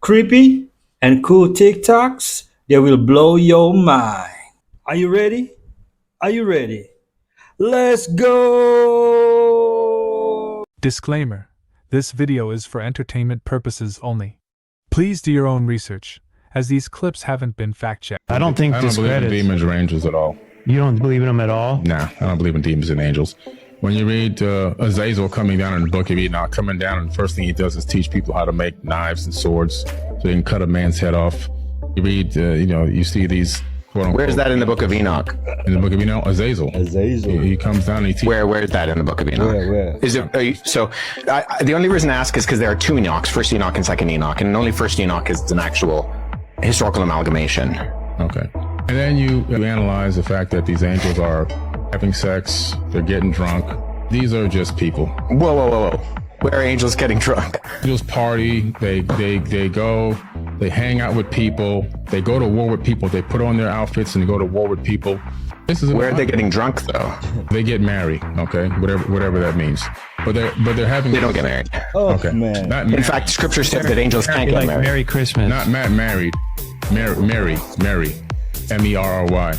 creepy and cool TikToks that will blow your mind. Are you ready? Are you ready? Let's go! Disclaimer: this video is for entertainment purposes only. Please do your own research, as these clips haven't been fact-checked. I don't believe in demons or angels at all. You don't believe in them at all? Nah, I don't believe in demons and angels. When you read Azazel coming down in the book of Enoch, coming down, and the first thing he does is teach people how to make knives and swords so they can cut a man's head off. You read, you see these, quote unquote. Where's that in the book of Enoch? In the book of Enoch, Azazel. Azazel. He comes down and he teaches. Where is that in the book of Enoch? Where? Is it, the only reason I ask is because there are two Enochs, first Enoch and second Enoch, and only first Enoch is an actual historical amalgamation. Okay. And then you analyze the fact that these angels are having sex, they're getting drunk. These are just people. Whoa. Where are angels getting drunk? Angels party, they go, they hang out with people, they go to war with people, they put on their outfits and go to war with people. This is where are they getting drunk though? They get married, okay? Whatever that means. But they're having. They don't get married. Oh, okay. Man. In fact, scripture says that angels can't get married. Merry Christmas. Not married. Mary. M-E-R-R-Y.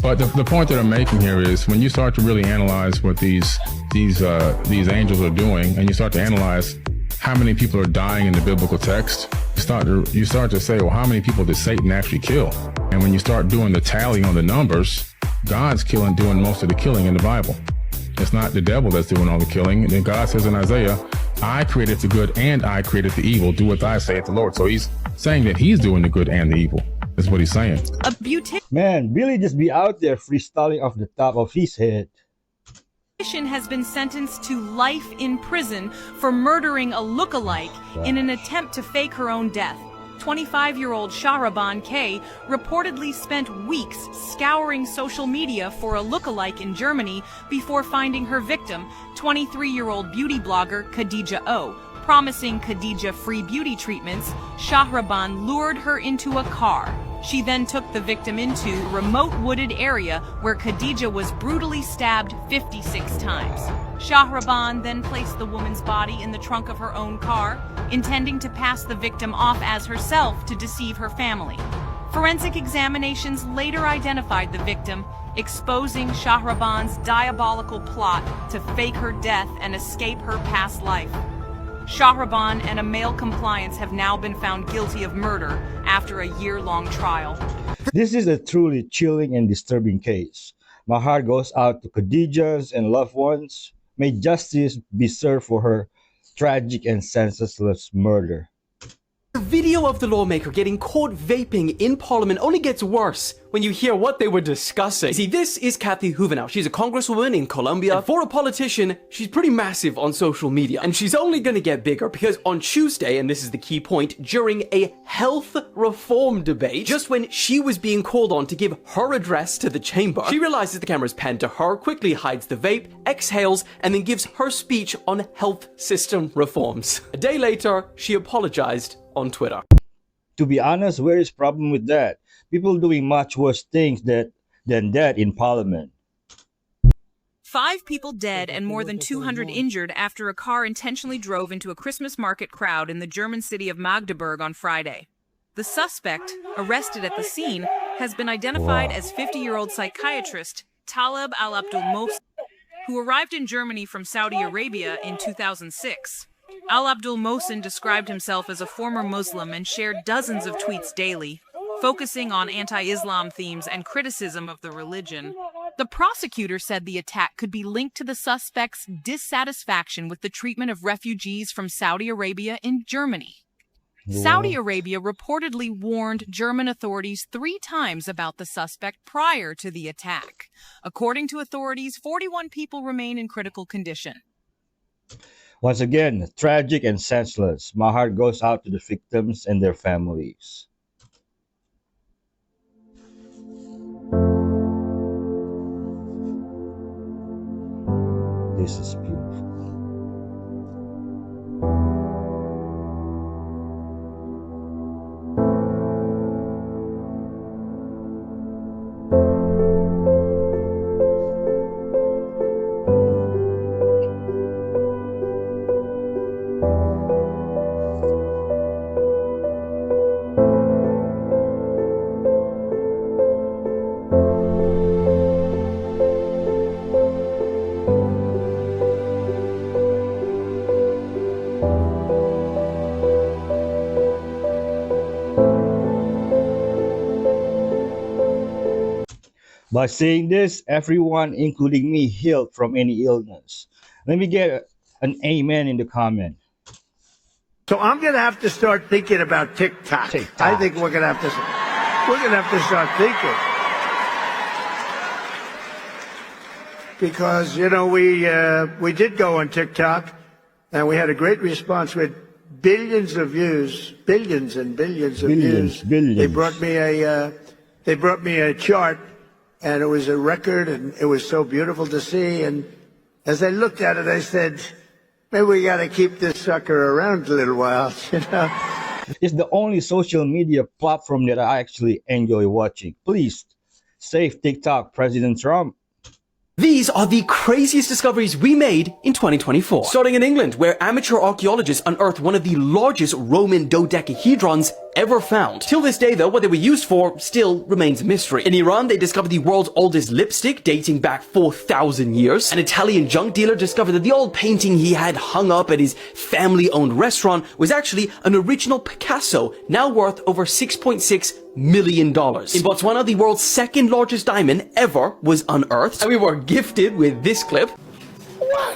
But the point that I'm making here is when you start to really analyze what these angels are doing, and you start to analyze how many people are dying in the biblical text, you start to say, well, how many people did Satan actually kill? And when you start doing the tally on the numbers, God's doing most of the killing in the Bible. It's not the devil that's doing all the killing. And then God says in Isaiah, I created the good and I created the evil. Do what I say at the Lord. So he's saying that he's doing the good and the evil. That's what he's saying. Man, Billy just be out there freestyling off the top of his head. Has been sentenced to life in prison for murdering a look-alike in an attempt to fake her own death. 25-year-old Shahraban K reportedly spent weeks scouring social media for a look-alike in Germany before finding her victim, 23-year-old beauty blogger Khadija O. Promising Khadija free beauty treatments, Shahraban lured her into a car. She then took the victim into a remote wooded area where Khadija was brutally stabbed 56 times. Shahraban then placed the woman's body in the trunk of her own car, intending to pass the victim off as herself to deceive her family. Forensic examinations later identified the victim, exposing Shahraban's diabolical plot to fake her death and escape her past life. Shahraban and a male compliance have now been found guilty of murder after a year-long trial. This is a truly chilling and disturbing case. My heart goes out to Khadija's and loved ones. May justice be served for her tragic and senseless murder. The video of the lawmaker getting caught vaping in Parliament only gets worse when you hear what they were discussing. See, this is Kathy Hoover. She's a congresswoman in Colombia, and for a politician, she's pretty massive on social media, and she's only gonna get bigger because on Tuesday, and this is the key point, during a health reform debate, just when she was being called on to give her address to the chamber, she realizes the camera's panned to her, quickly hides the vape, exhales, and then gives her speech on health system reforms. A day later, she apologized on Twitter. To be honest, where is problem with that? People doing much worse things than that in Parliament. 5 people dead and more than 200 injured after a car intentionally drove into a Christmas market crowd in the German city of Magdeburg on Friday. The suspect, arrested at the scene, has been identified as 50-year-old psychiatrist Taleb Al-Abdul Mohsen, who arrived in Germany from Saudi Arabia in 2006. Al-Abdul Mohsen described himself as a former Muslim and shared dozens of tweets daily, focusing on anti-Islam themes and criticism of the religion. The prosecutor said the attack could be linked to the suspect's dissatisfaction with the treatment of refugees from Saudi Arabia in Germany. Saudi Arabia reportedly warned German authorities 3 times about the suspect prior to the attack. According to authorities, 41 people remain in critical condition. Once again, tragic and senseless. My heart goes out to the victims and their families. This is beautiful. By saying this, everyone, including me, healed from any illness. Let me get an amen in the comment. So I'm going to have to start thinking about TikTok. TikTok. I think we're going to have to start thinking. Because, you know, we did go on TikTok and we had a great response with billions of views, billions and billions of views. Billions. They brought me a chart and it was a record and it was so beautiful to see. And as I looked at it, I said, maybe we got to keep this sucker around a little while, you know. It's the only social media platform that I actually enjoy watching. Please save TikTok, President Trump. These are the craziest discoveries we made in 2024. Starting in England, where amateur archaeologists unearthed one of the largest Roman dodecahedrons ever found. Till this day, though, what they were used for still remains a mystery. In Iran, they discovered the world's oldest lipstick, dating back 4,000 years. An Italian junk dealer discovered that the old painting he had hung up at his family-owned restaurant was actually an original Picasso, now worth over $6.6 million. In Botswana, the world's second largest diamond ever was unearthed, and we were gifted with this clip.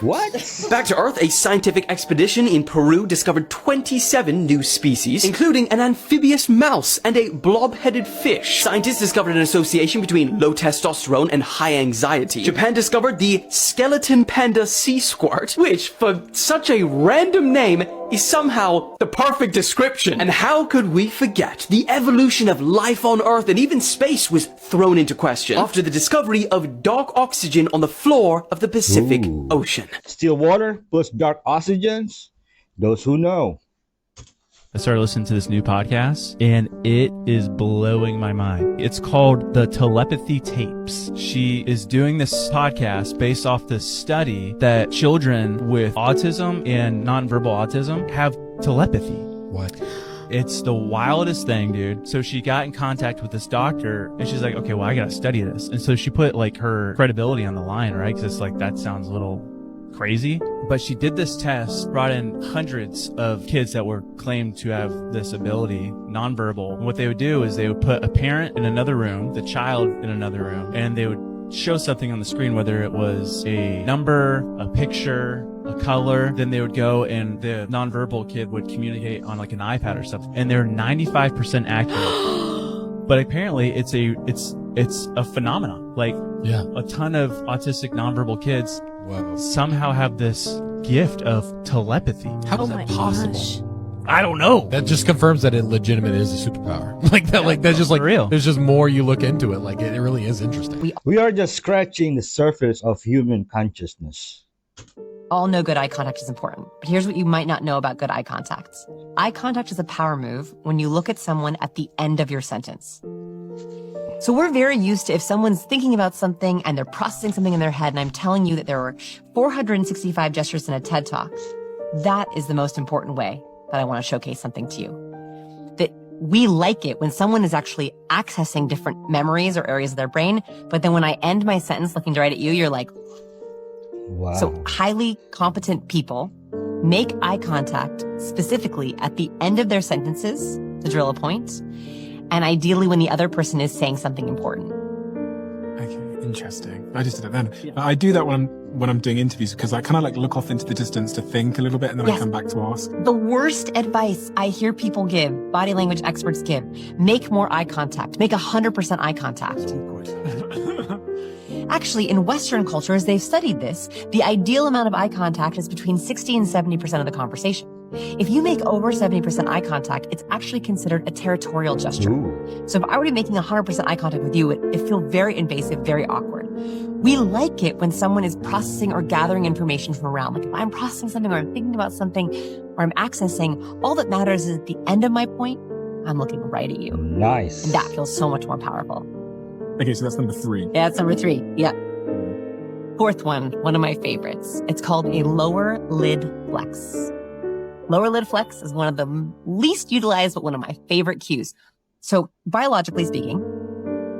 What? Back to Earth, a scientific expedition in Peru discovered 27 new species, including an amphibious mouse and a blob-headed fish. Scientists discovered an association between low testosterone and high anxiety. Japan discovered the skeleton panda sea squirt, which, for such a random name, is somehow the perfect description. And how could we forget? The evolution of life on Earth and even space was thrown into question after the discovery of dark oxygen on the floor of the Pacific Ocean. Still water plus dark oxygens? Those who know. I started listening to this new podcast and it is blowing my mind. It's called The Telepathy Tapes. She is doing this podcast based off this study that children with autism and nonverbal autism have telepathy. What? It's the wildest thing, dude. So she got in contact with this doctor and she's like, okay, well, I gotta study this. And so she put like her credibility on the line, right? Cause it's like, that sounds a little crazy. But she did this test, brought in hundreds of kids that were claimed to have this ability, nonverbal. And what they would do is they would put a parent in another room, the child in another room, and they would show something on the screen, whether it was a number, a picture, a color. Then they would go and the nonverbal kid would communicate on like an iPad or something. And they're 95% accurate. But apparently it's a phenomenon. Like a ton of autistic nonverbal kids somehow have this gift of telepathy. How is that possible? I don't know. That just confirms that it legitimate is a superpower. Like that, like that's just like real. There's just more you look into it. Like it really is interesting. We are just scratching the surface of human consciousness. All know good eye contact is important, but here's what you might not know about good eye contact. Eye contact is a power move when you look at someone at the end of your sentence. So we're very used to if someone's thinking about something and they're processing something in their head, and I'm telling you that there are 465 gestures in a TED Talk, that is the most important way that I want to showcase something to you. That we like it when someone is actually accessing different memories or areas of their brain, but then when I end my sentence looking right at you, you're like, wow. So highly competent people make eye contact specifically at the end of their sentences to drill a point, and ideally when the other person is saying something important. Okay, interesting. I just did it then. Yeah. I do that when I'm doing interviews because I kind of like look off into the distance to think a little bit and then I come back to ask. The worst advice I hear people give, body language experts give, make more eye contact. Make 100% eye contact. Actually, in Western cultures, they've studied this. The ideal amount of eye contact is between 60 and 70% of the conversation. If you make over 70% eye contact, it's actually considered a territorial gesture. Ooh. So if I were to be making 100% eye contact with you, it feels very invasive, very awkward. We like it when someone is processing or gathering information from around. Like if I'm processing something or I'm thinking about something or I'm accessing, all that matters is at the end of my point, I'm looking right at you. Nice. And that feels so much more powerful. Okay, so that's number 3. Yeah, that's number 3. Yeah. Fourth one of my favorites. It's called a lower lid flex. Lower lid flex is one of the least utilized, but one of my favorite cues. So biologically speaking,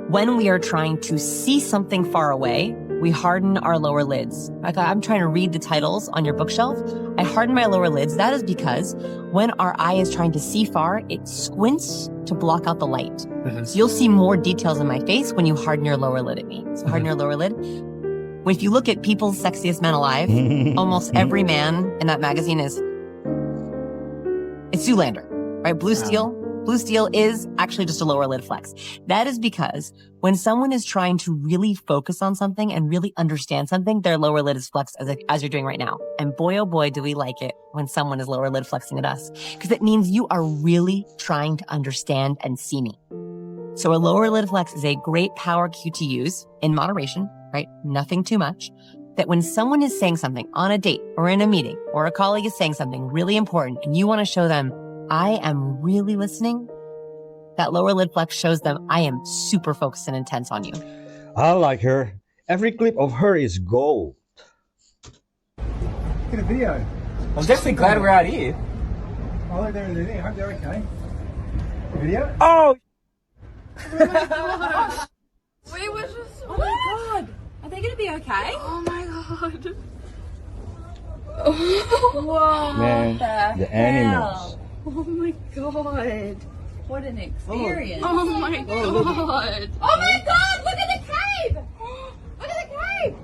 When we are trying to see something far away, we harden our lower lids. Like I'm trying to read the titles on your bookshelf. I harden my lower lids. That is because when our eye is trying to see far, it squints to block out the light. So you'll see more details in my face when you harden your lower lid at me. So harden your lower lid. If you look at People's Sexiest Men Alive, almost every man in that magazine it's Zoolander, right? Blue Steel. Blue Steel is actually just a lower lid flex. That is because when someone is trying to really focus on something and really understand something, their lower lid is flexed as you're doing right now. And boy, oh boy, do we like it when someone is lower lid flexing at us. Because it means you are really trying to understand and see me. So a lower lid flex is a great power cue to use in moderation, right? Nothing too much. That when someone is saying something on a date or in a meeting or a colleague is saying something really important and you want to show them, I am really listening, that lower lid flex shows them I am super focused and intense on you. I like her. Every clip of her is gold. Get a video. I'm definitely glad we're out here. Oh, look, they're in there. I hope they're okay. A video? Oh! Wait, what's just... Oh my god! Are they gonna be okay? Oh my god. Whoa. Man, the animals. Oh my god. What an experience. Oh my god. Oh my god, look at the cave! Look at the cave!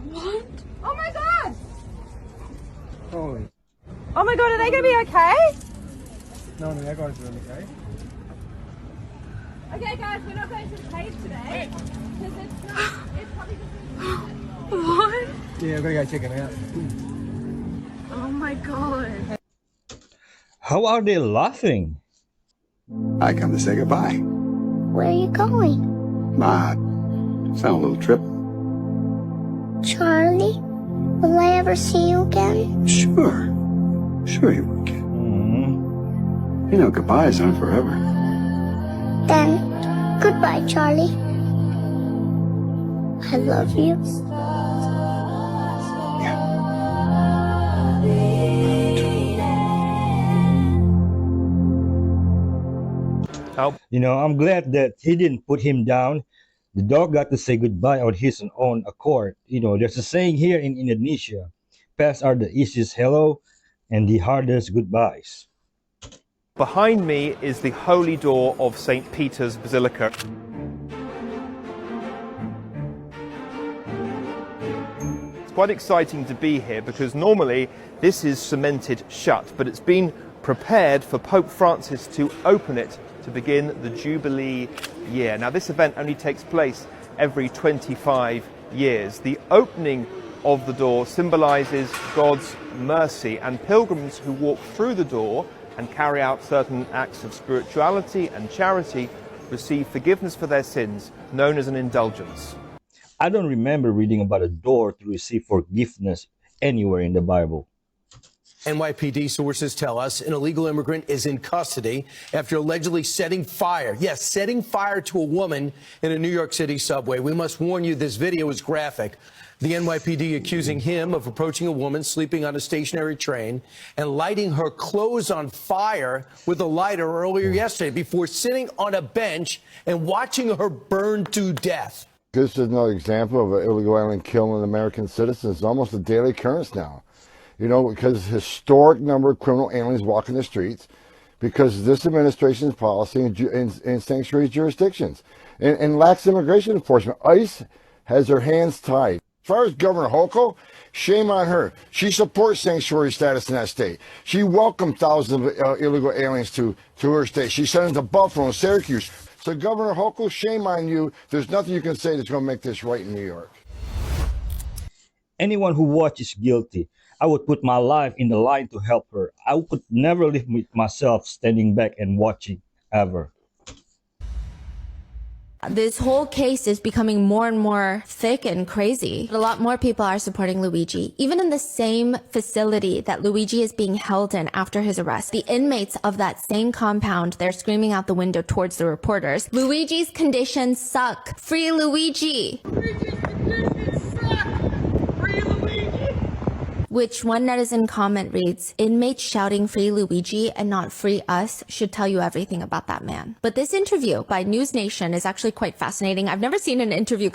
What? Oh my god! Holy. Oh my god, are they gonna be okay? No, our guys are in the cave. Okay guys, we're not going to the cave today. Because it's probably just... What? Yeah, I've got to go check them out. Oh my god. How are they laughing? I come to say goodbye. Where are you going? It's on a little trip. Charlie, will I ever see you again? Sure you will, kid. You know, goodbyes aren't forever. Then, goodbye, Charlie. I love you. You know, I'm glad that he didn't put him down. The dog got to say goodbye on his own accord. You know, there's a saying here in Indonesia, pets are the easiest hello and the hardest goodbyes. Behind me is the holy door of St. Peter's Basilica. It's quite exciting to be here because normally this is cemented shut, but it's been prepared for Pope Francis to open it to begin the Jubilee year. Now, this event only takes place every 25 years. The opening of the door symbolizes God's mercy, and pilgrims who walk through the door and carry out certain acts of spirituality and charity receive forgiveness for their sins, known as an indulgence. I don't remember reading about a door to receive forgiveness anywhere in the Bible. NYPD sources tell us an illegal immigrant is in custody after allegedly setting fire to a woman in a New York City subway. We must warn you, this video is graphic. The NYPD accusing him of approaching a woman sleeping on a stationary train and lighting her clothes on fire with a lighter earlier yesterday before sitting on a bench and watching her burn to death. This is another example of an illegal alien killing American citizens. It's almost a daily occurrence now. You know, because historic number of criminal aliens walking the streets because of this administration's policy in sanctuary jurisdictions and lax immigration enforcement. ICE has their hands tied. As far as Governor Hochul, shame on her. She supports sanctuary status in that state. She welcomed thousands of illegal aliens to her state. She sent them to Buffalo and Syracuse. So Governor Hochul, shame on you. There's nothing you can say that's going to make this right in New York. Anyone who watches guilty, I would put my life in the line to help her. I could never live with myself standing back and watching, ever. This whole case is becoming more and more thick and crazy. A lot more people are supporting Luigi. Even in the same facility that Luigi is being held in after his arrest, the inmates of that same compound, they're screaming out the window towards the reporters, Luigi's conditions suck. Free Luigi! which one netizen comment reads, "Inmates shouting free Luigi and not free us should tell you everything about that man." But this interview by News Nation is actually quite fascinating. I've never seen an interview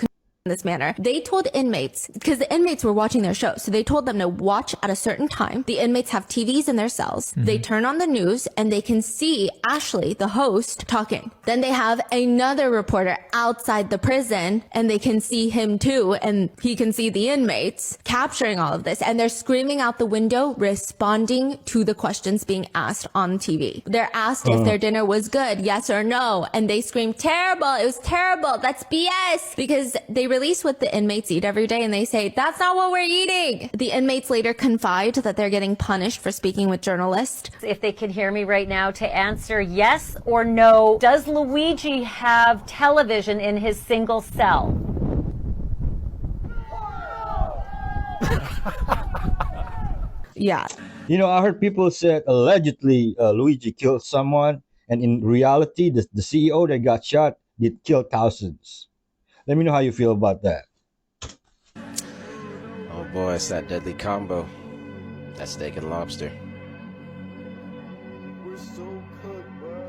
in this manner. They told inmates, because the inmates were watching their show, so they told them to watch at a certain time. The inmates have TVs in their cells. They turn on the news and they can see Ashley, the host, talking. Then they have another reporter outside the prison and they can see him too, and he can see the inmates capturing all of this, and they're screaming out the window, responding to the questions being asked on TV. They're asked if their dinner was good, yes or no, and they scream, "Terrible, it was terrible, that's BS," because they release what the inmates eat every day and they say, "That's not what we're eating." The inmates later confide that they're getting punished for speaking with journalists. If they can hear me right now, to answer yes or no, does Luigi have television in his single cell? Yeah. You know, I heard people said allegedly Luigi killed someone, and in reality, the CEO that got shot did kill thousands. Let me know how you feel about that. Oh boy, it's that deadly combo. That steak and lobster.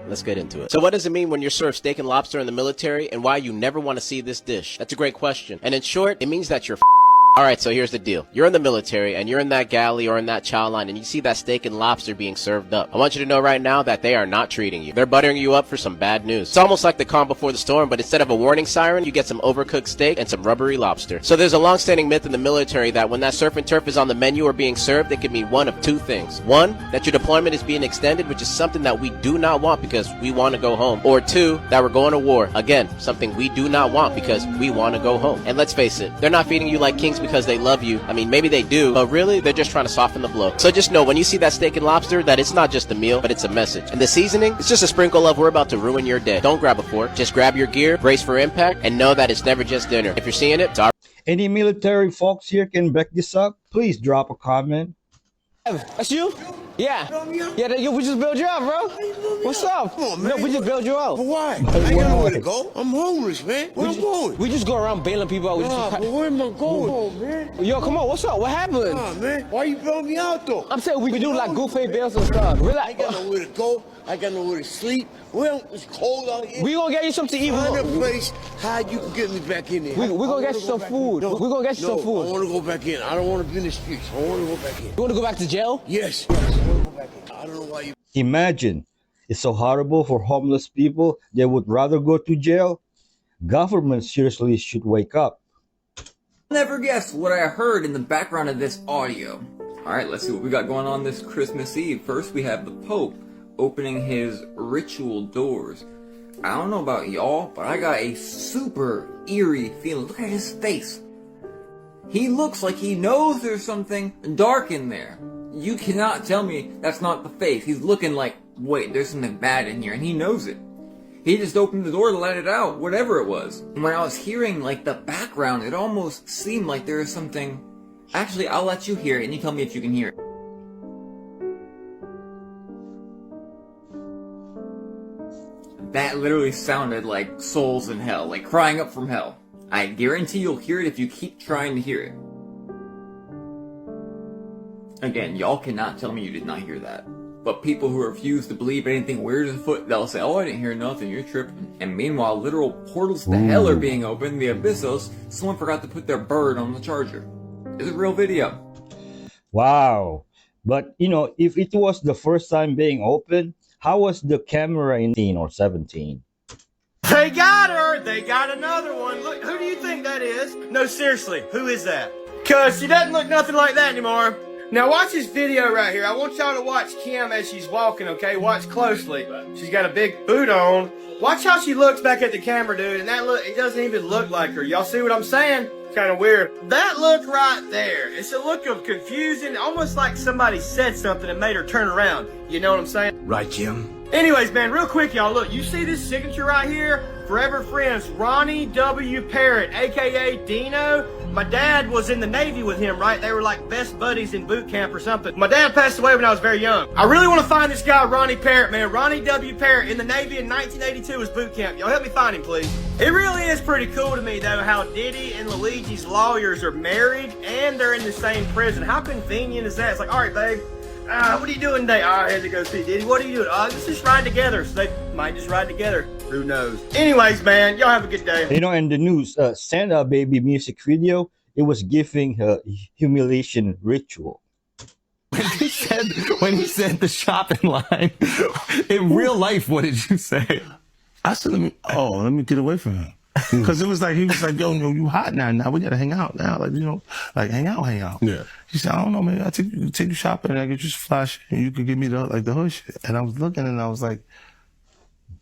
Let's get into it. So what does it mean when you're served steak and lobster in the military, and why you never want to see this dish? That's a great question. And in short, it means that you're Alright, so here's the deal. You're in the military, and you're in that galley or in that chow line, and you see that steak and lobster being served up. I want you to know right now that they are not treating you. They're buttering you up for some bad news. It's almost like the calm before the storm, but instead of a warning siren, you get some overcooked steak and some rubbery lobster. So there's a long-standing myth in the military that when that surf and turf is on the menu or being served, it can mean one of two things. One, that your deployment is being extended, which is something that we do not want because we want to go home. Or two, that we're going to war. Again, something we do not want because we want to go home. And let's face it, they're not feeding you like kings because they love you. I mean, maybe they do, but really, they're just trying to soften the blow. So just know, when you see that steak and lobster, that it's not just a meal, but it's a message. And the seasoning, it's just a sprinkle of "we're about to ruin your day." Don't grab a fork. Just grab your gear, brace for impact, and know that it's never just dinner. If you're seeing it, it's our... Any military folks here can back this up? Please drop a comment. That's you? Yeah. Yeah, we just bailed you out, bro. What's up? Come on, man. No, we just bailed you out. But why? I ain't got nowhere to go. I'm homeless, man. Where I'm going? We just go around bailing people out. But where am I going, man? Yo, come on, what's up? What happened? Nah, man. Why you bailing me out, though? I'm saying we do like goofy bails and stuff. Relax. I ain't got nowhere to go. I got nowhere to sleep. Well, it's cold out here. We gonna get you something to eat. Find a place how you can get me back in there. We gonna get you some food. No, we gonna get you some food. I want to go back in. I don't want to be in the streets. I want to go back in. You want to go back to jail? Yes. I want to go back in. I don't know why you... Imagine, it's so horrible for homeless people. They would rather go to jail. Government seriously should wake up. Never guess what I heard in the background of this audio. Alright, let's see what we got going on this Christmas Eve. First, we have the Pope opening his ritual doors. I don't know about y'all, but I got a super eerie feeling. Look at his face. He looks like he knows there's something dark in there. You cannot tell me that's not the face. He's looking like, wait, there's something bad in here, and he knows it. He just opened the door to let it out, whatever it was. And when I was hearing, like, the background, it almost seemed like there was something... Actually, I'll let you hear it, and you tell me if you can hear it. That literally sounded like souls in hell, like crying up from hell. I guarantee you'll hear it if you keep trying to hear it. Again, y'all cannot tell me you did not hear that. But people who refuse to believe anything weird is afoot, they'll say, "Oh, I didn't hear nothing, you're tripping." And meanwhile, literal portals to hell are being opened, the abyssos, someone forgot to put their bird on the charger. It's a real video. Wow. But, you know, if it was the first time being opened, how was the camera in 18 or 17? They got her! They got another one! Look, who do you think that is? No, seriously, who is that? Cause she doesn't look nothing like that anymore. Now watch this video right here. I want y'all to watch Kim as she's walking, okay? Watch closely. She's got a big boot on. Watch how she looks back at the camera, dude, and that look, it doesn't even look like her. Y'all see what I'm saying? Kind of weird. That look right there, it's a look of confusion, almost like somebody said something and made her turn around. You know what I'm saying? Right, Jim. Anyways, man, real quick, y'all, look, you see this signature right here? Forever Friends, Ronnie W. Parrott, a.k.a. Dino. My dad was in the Navy with him, right? They were like best buddies in boot camp or something. My dad passed away when I was very young. I really want to find this guy, Ronnie Parrott, man. Ronnie W. Parrott in the Navy in 1982 was boot camp. Y'all help me find him, please. It really is pretty cool to me, though, how Diddy and Luigi's lawyers are married and they're in the same prison. How convenient is that? It's like, all right, babe. What are you doing today? I had to go see Diddy. What are you doing? Let's just ride together. So they might just ride together. Who knows? Anyways, man, y'all have a good day. You know, in the news, Santa Baby music video, it was giving a humiliation ritual. When he said the shopping line, in real life, what did you say? I said, let me get away from him. Because it was like, he was like, yo, you hot now. Now we got to hang out now. Like, like hang out. Yeah. He said, I don't know, maybe I'll take you shopping and I get you some flash and you could give me the hood shit. And I was looking and I was like,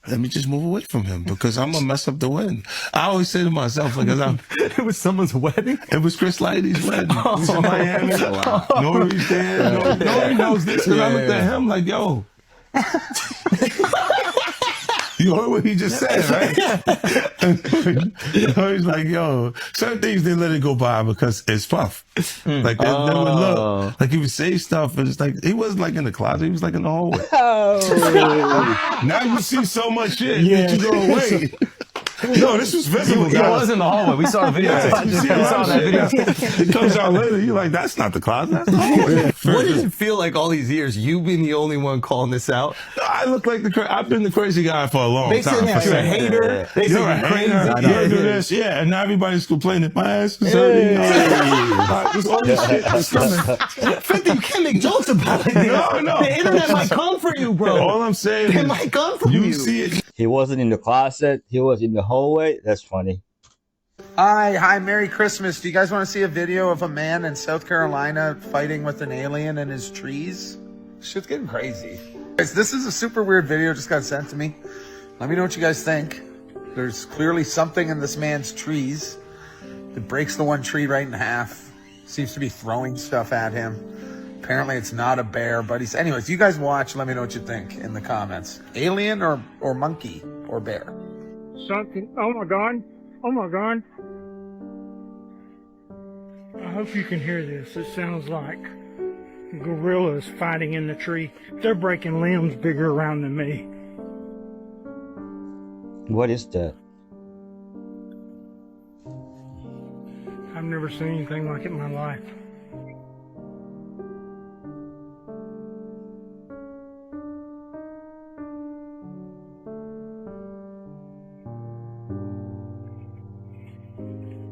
let me just move away from him because I'm going to mess up the wedding. I always say to myself, like, it was someo's wedding? It was Chris Lighty's wedding. He was in Miami. Nori's there. Nori knows this. Because I looked at him like, yo. You heard what he just said, right? He's like, yo, certain things they let it go by because it's puff. Like they would look. Like he would say stuff and it's like he wasn't like in the closet, he was like in the hallway. Oh. Now you see so much shit that you go away. No, this was visible. He was in the hallway. We saw the video. Yeah, We saw that video. It comes out later. You're like, that's not the closet. That's the hallway. What does it feel like all these years? You being the only one calling this out? I look like I've been the crazy guy for a long They time. said you're a hater. They You're said a you're crazy. hater. You do this, yeah. And now everybody's complaining. My ass is hurting. There's all this shit that's coming. 50, you can't make jokes about it. No. The internet might come for you, bro. All I'm saying It might come for you. see it. He wasn't in the closet. He was in the hallway. That's funny. Hi, Merry Christmas. Do you guys want to see a video of a man in South Carolina fighting with an alien in his trees? Shit's getting crazy. Guys, this is a super weird video, just got sent to me. Let me know what you guys think. There's clearly something in this man's trees that breaks the one tree right in half. Seems to be throwing stuff at him. Apparently it's not a bear, but he's... Anyways, you guys watch, let me know what you think in the comments. Alien or monkey or bear? Something. Oh my God. Oh my God. I hope you can hear this. It sounds like gorillas fighting in the tree. They're breaking limbs bigger around than me. What is that? I've never seen anything like it in my life.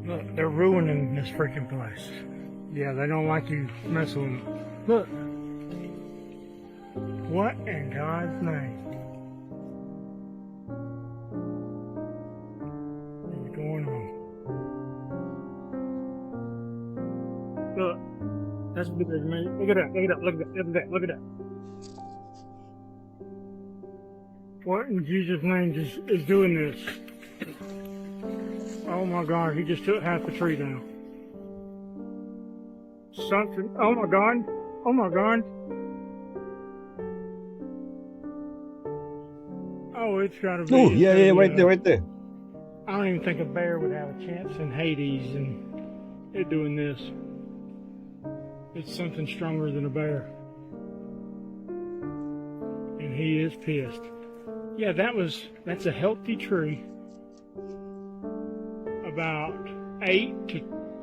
Look, they're ruining this freaking place. Yeah, they don't like you messing with them. Look. What in God's name? What is going on? Look. That's bigger than me. Look at that. Look at that. Look at that. Look at that. Look at that. What in Jesus' name is doing this? Oh my God, he just took half the tree down. Something, oh my God, oh my God. Oh, it's gotta be. Oh, yeah, right there. I don't even think a bear would have a chance in Hades and it doing this. It's something stronger than a bear. And he is pissed. Yeah, that's a healthy tree. About 8 to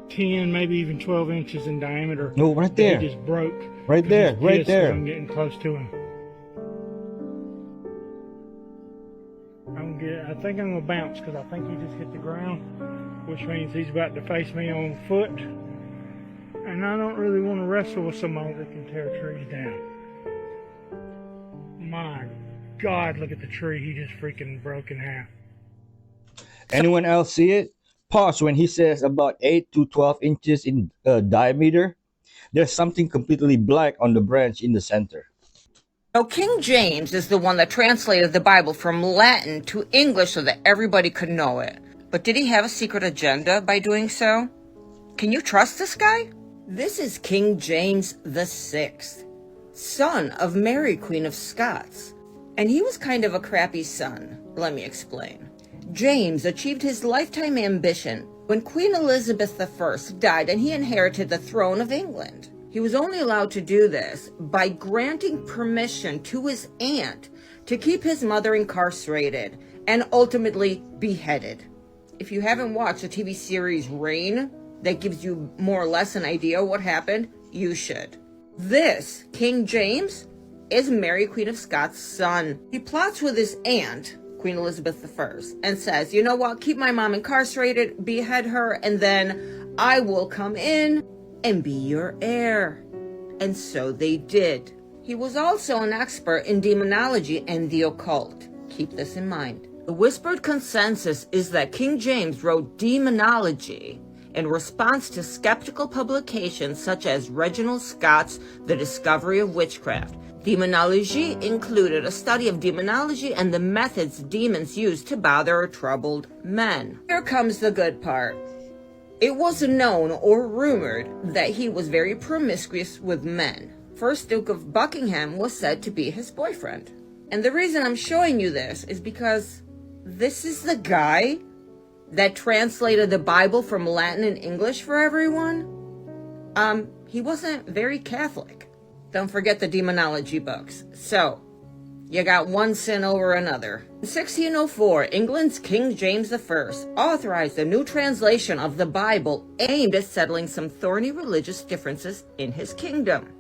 10, maybe even 12 inches in diameter. No, right there. He just broke. Right there, He's right pissed there. that I'm getting close to him. I think I'm gonna bounce because I think he just hit the ground, which means he's about to face me on foot. And I don't really want to wrestle with somebody that can tear trees down. My God, look at the tree. He just freaking broke in half. Anyone else see it? Pause when he says about 8 to 12 inches in diameter. There's something completely black on the branch in the center. Now, King James is the one that translated the Bible from Latin to English so that everybody could know it. But did he have a secret agenda by doing so? Can you trust this guy? This is King James VI, son of Mary, Queen of Scots. And he was kind of a crappy son. Let me explain. James achieved his lifetime ambition when Queen Elizabeth I died and he inherited the throne of England. He was only allowed to do this by granting permission to his aunt to keep his mother incarcerated and ultimately beheaded. If you haven't watched the TV series Reign, that gives you more or less an idea what happened, you should. This, King James, is Mary, Queen of Scots' son. He plots with his aunt, Queen Elizabeth I, and says, you know what, keep my mom incarcerated, behead her, and then I will come in and be your heir. And so they did. He was also an expert in demonology and the occult. Keep this in mind. The whispered consensus is that King James wrote demonology in response to skeptical publications such as Reginald Scott's The Discovery of Witchcraft. Demonology included a study of demonology and the methods demons used to bother troubled men. Here comes the good part. It was known or rumored that he was very promiscuous with men. First Duke of Buckingham was said to be his boyfriend. And the reason I'm showing you this is because this is the guy that translated the Bible from Latin and English for everyone. He wasn't very Catholic. Don't forget the demonology books. So, you got one sin over another. In 1604, England's King James I authorized a new translation of the Bible aimed at settling some thorny religious differences in his kingdom.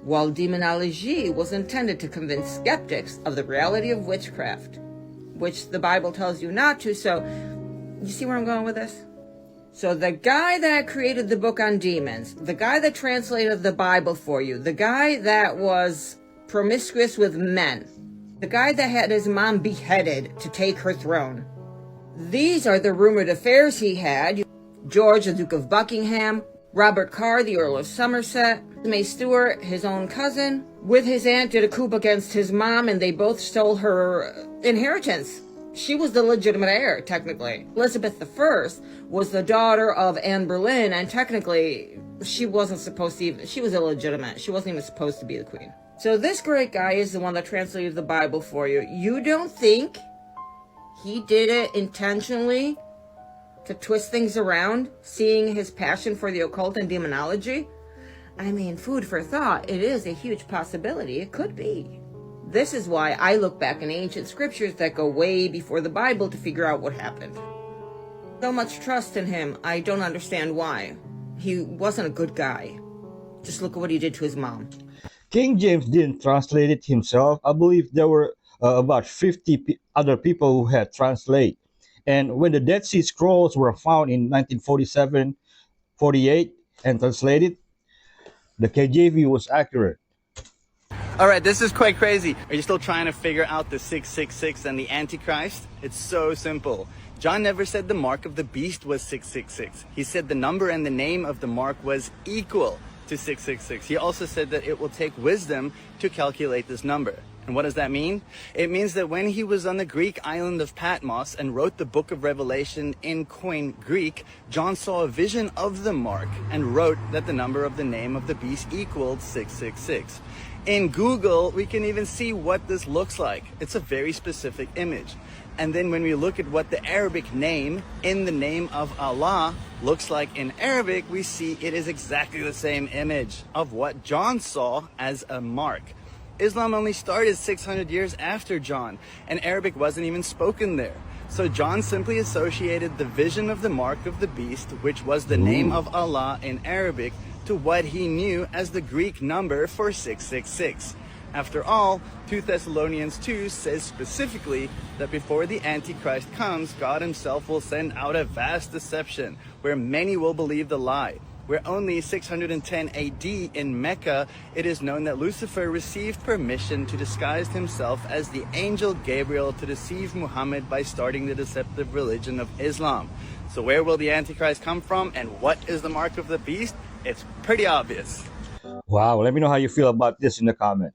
While demonology was intended to convince skeptics of the reality of witchcraft, which the Bible tells you not to, so you see where I'm going with this? So the guy that created the book on demons, the guy that translated the Bible for you, the guy that was promiscuous with men, the guy that had his mom beheaded to take her throne. These are the rumored affairs he had. George, the Duke of Buckingham, Robert Carr, the Earl of Somerset, May Stuart, his own cousin, with his aunt did a coup against his mom and they both stole her inheritance. She was the legitimate heir, technically. Elizabeth I was the daughter of Anne Boleyn, and technically she wasn't supposed to even, she was illegitimate. She wasn't even supposed to be the queen. So this great guy is the one that translated the Bible for you. You don't think he did it intentionally to twist things around, seeing his passion for the occult and demonology? I mean, food for thought. It is a huge possibility. It could be. This is why I look back in ancient scriptures that go way before the Bible to figure out what happened. So much trust in him, I don't understand why. He wasn't a good guy. Just look at what he did to his mom. King James didn't translate it himself. I believe there were about 50 other people who had translated. And when the Dead Sea Scrolls were found in 1947, 48, and translated, the KJV was accurate. All right, this is quite crazy. Are you still trying to figure out the 666 and the Antichrist? It's so simple. John never said the mark of the beast was 666. He said the number and the name of the mark was equal to 666. He also said that it will take wisdom to calculate this number. And what does that mean? It means that when he was on the Greek island of Patmos and wrote the book of Revelation in Koine Greek, John saw a vision of the mark and wrote that the number of the name of the beast equaled 666. In Google, we can even see what this looks like. It's a very specific image. And then when we look at what the Arabic name in the name of Allah looks like in Arabic, we see it is exactly the same image of what John saw as a mark. Islam only started 600 years after John, and Arabic wasn't even spoken there. So John simply associated the vision of the mark of the beast, which was the name of Allah in Arabic, to what he knew as the Greek number for 666. After all, 2 Thessalonians 2 says specifically that before the Antichrist comes, God himself will send out a vast deception where many will believe the lie. Where only 610 AD in Mecca, it is known that Lucifer received permission to disguise himself as the angel Gabriel to deceive Muhammad by starting the deceptive religion of Islam. So where will the Antichrist come from and what is the mark of the beast? It's pretty obvious. Wow, let me know how you feel about this in the comment.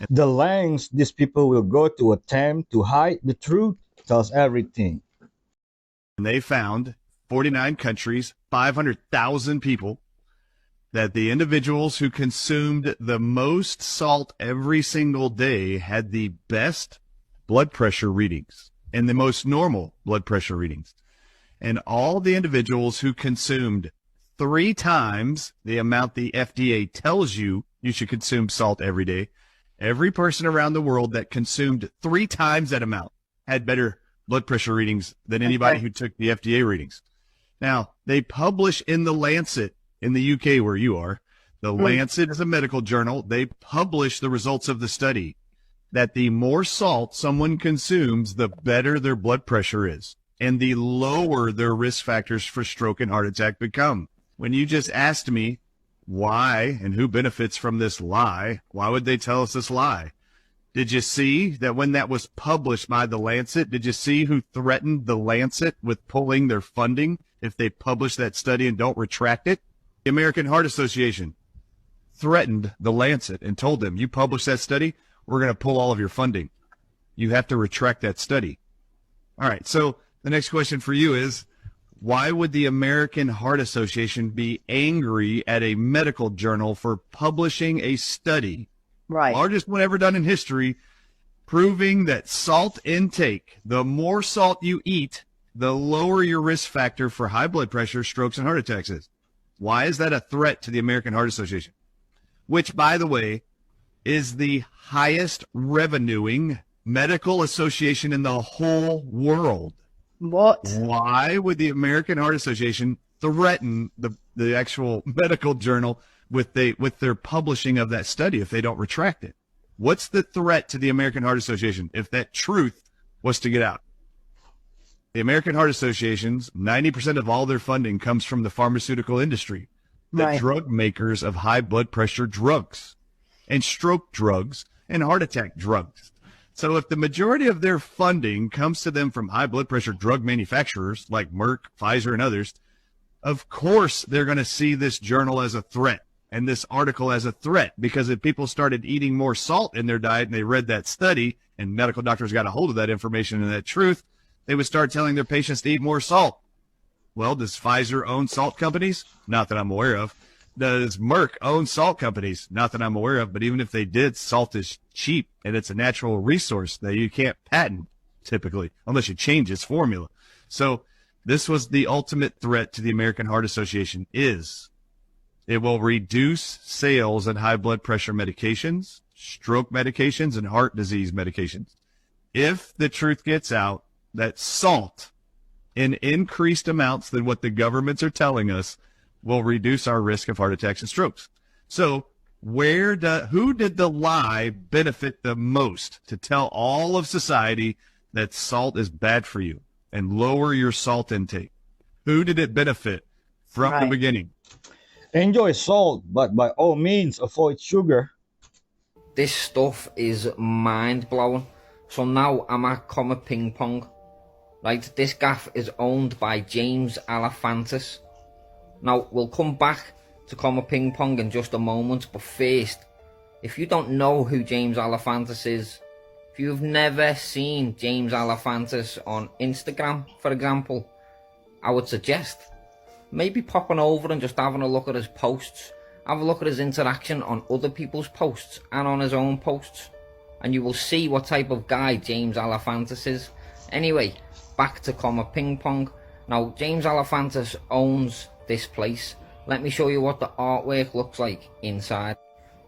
The lengths these people will go to attempt to hide the truth tells everything. And they found 49 countries, 500,000 people, that the individuals who consumed the most salt every single day had the best blood pressure readings and the most normal blood pressure readings. And all the individuals who consumed 3 times the amount the FDA tells you should consume salt every day, every person around the world that consumed 3 times that amount had better blood pressure readings than anybody who took the FDA readings. Now, they publish in the Lancet in the UK where you are. The Lancet is a medical journal. They publish the results of the study that the more salt someone consumes, the better their blood pressure is and the lower their risk factors for stroke and heart attack become. When you just asked me why and who benefits from this lie, why would they tell us this lie? Did you see that when that was published by the Lancet, did you see who threatened the Lancet with pulling their funding if they publish that study and don't retract it? The American Heart Association threatened the Lancet and told them, you publish that study, we're going to pull all of your funding. You have to retract that study. All right, so the next question for you is, why would the American Heart Association be angry at a medical journal for publishing a study, largest one ever done in history, proving that salt intake, the more salt you eat, the lower your risk factor for high blood pressure, strokes, and heart attacks is? Why is that a threat to the American Heart Association? Which, by the way, is the highest revenuing medical association in the whole world. What? Why would the American Heart Association threaten the actual medical journal with their publishing of that study if they don't retract it? What's the threat to the American Heart Association if that truth was to get out? The American Heart Association's 90% of all their funding comes from the pharmaceutical industry, the drug makers of high blood pressure drugs and stroke drugs and heart attack drugs. So if the majority of their funding comes to them from high blood pressure drug manufacturers like Merck, Pfizer, and others, of course they're going to see this journal as a threat and this article as a threat, because if people started eating more salt in their diet and they read that study and medical doctors got a hold of that information and that truth, they would start telling their patients to eat more salt. Well, does Pfizer own salt companies? Not that I'm aware of. Does Merck own salt companies? Not that I'm aware of. But even if they did, salt is cheap and it's a natural resource that you can't patent typically unless you change its formula. So this was the ultimate threat to the American Heart Association is it will reduce sales in high blood pressure medications, stroke medications, and heart disease medications. If the truth gets out that salt in increased amounts than what the governments are telling us will reduce our risk of heart attacks and strokes. So who did the lie benefit the most to tell all of society that salt is bad for you and lower your salt intake? Who did it benefit from the beginning? Enjoy salt, but by all means avoid sugar. This stuff is mind-blowing. So now I'm at Comet Ping Pong. Right, this gaff is owned by James Alefantis. Now, we'll come back to Comet Ping Pong in just a moment, but first, if you don't know who James Alefantis is, if you've never seen James Alefantis on Instagram, for example, I would suggest maybe popping over and just having a look at his posts, have a look at his interaction on other people's posts and on his own posts, and you will see what type of guy James Alefantis is. Anyway, back to Comet Ping Pong. Now, James Alefantis owns this place. Let me show you what the artwork looks like inside.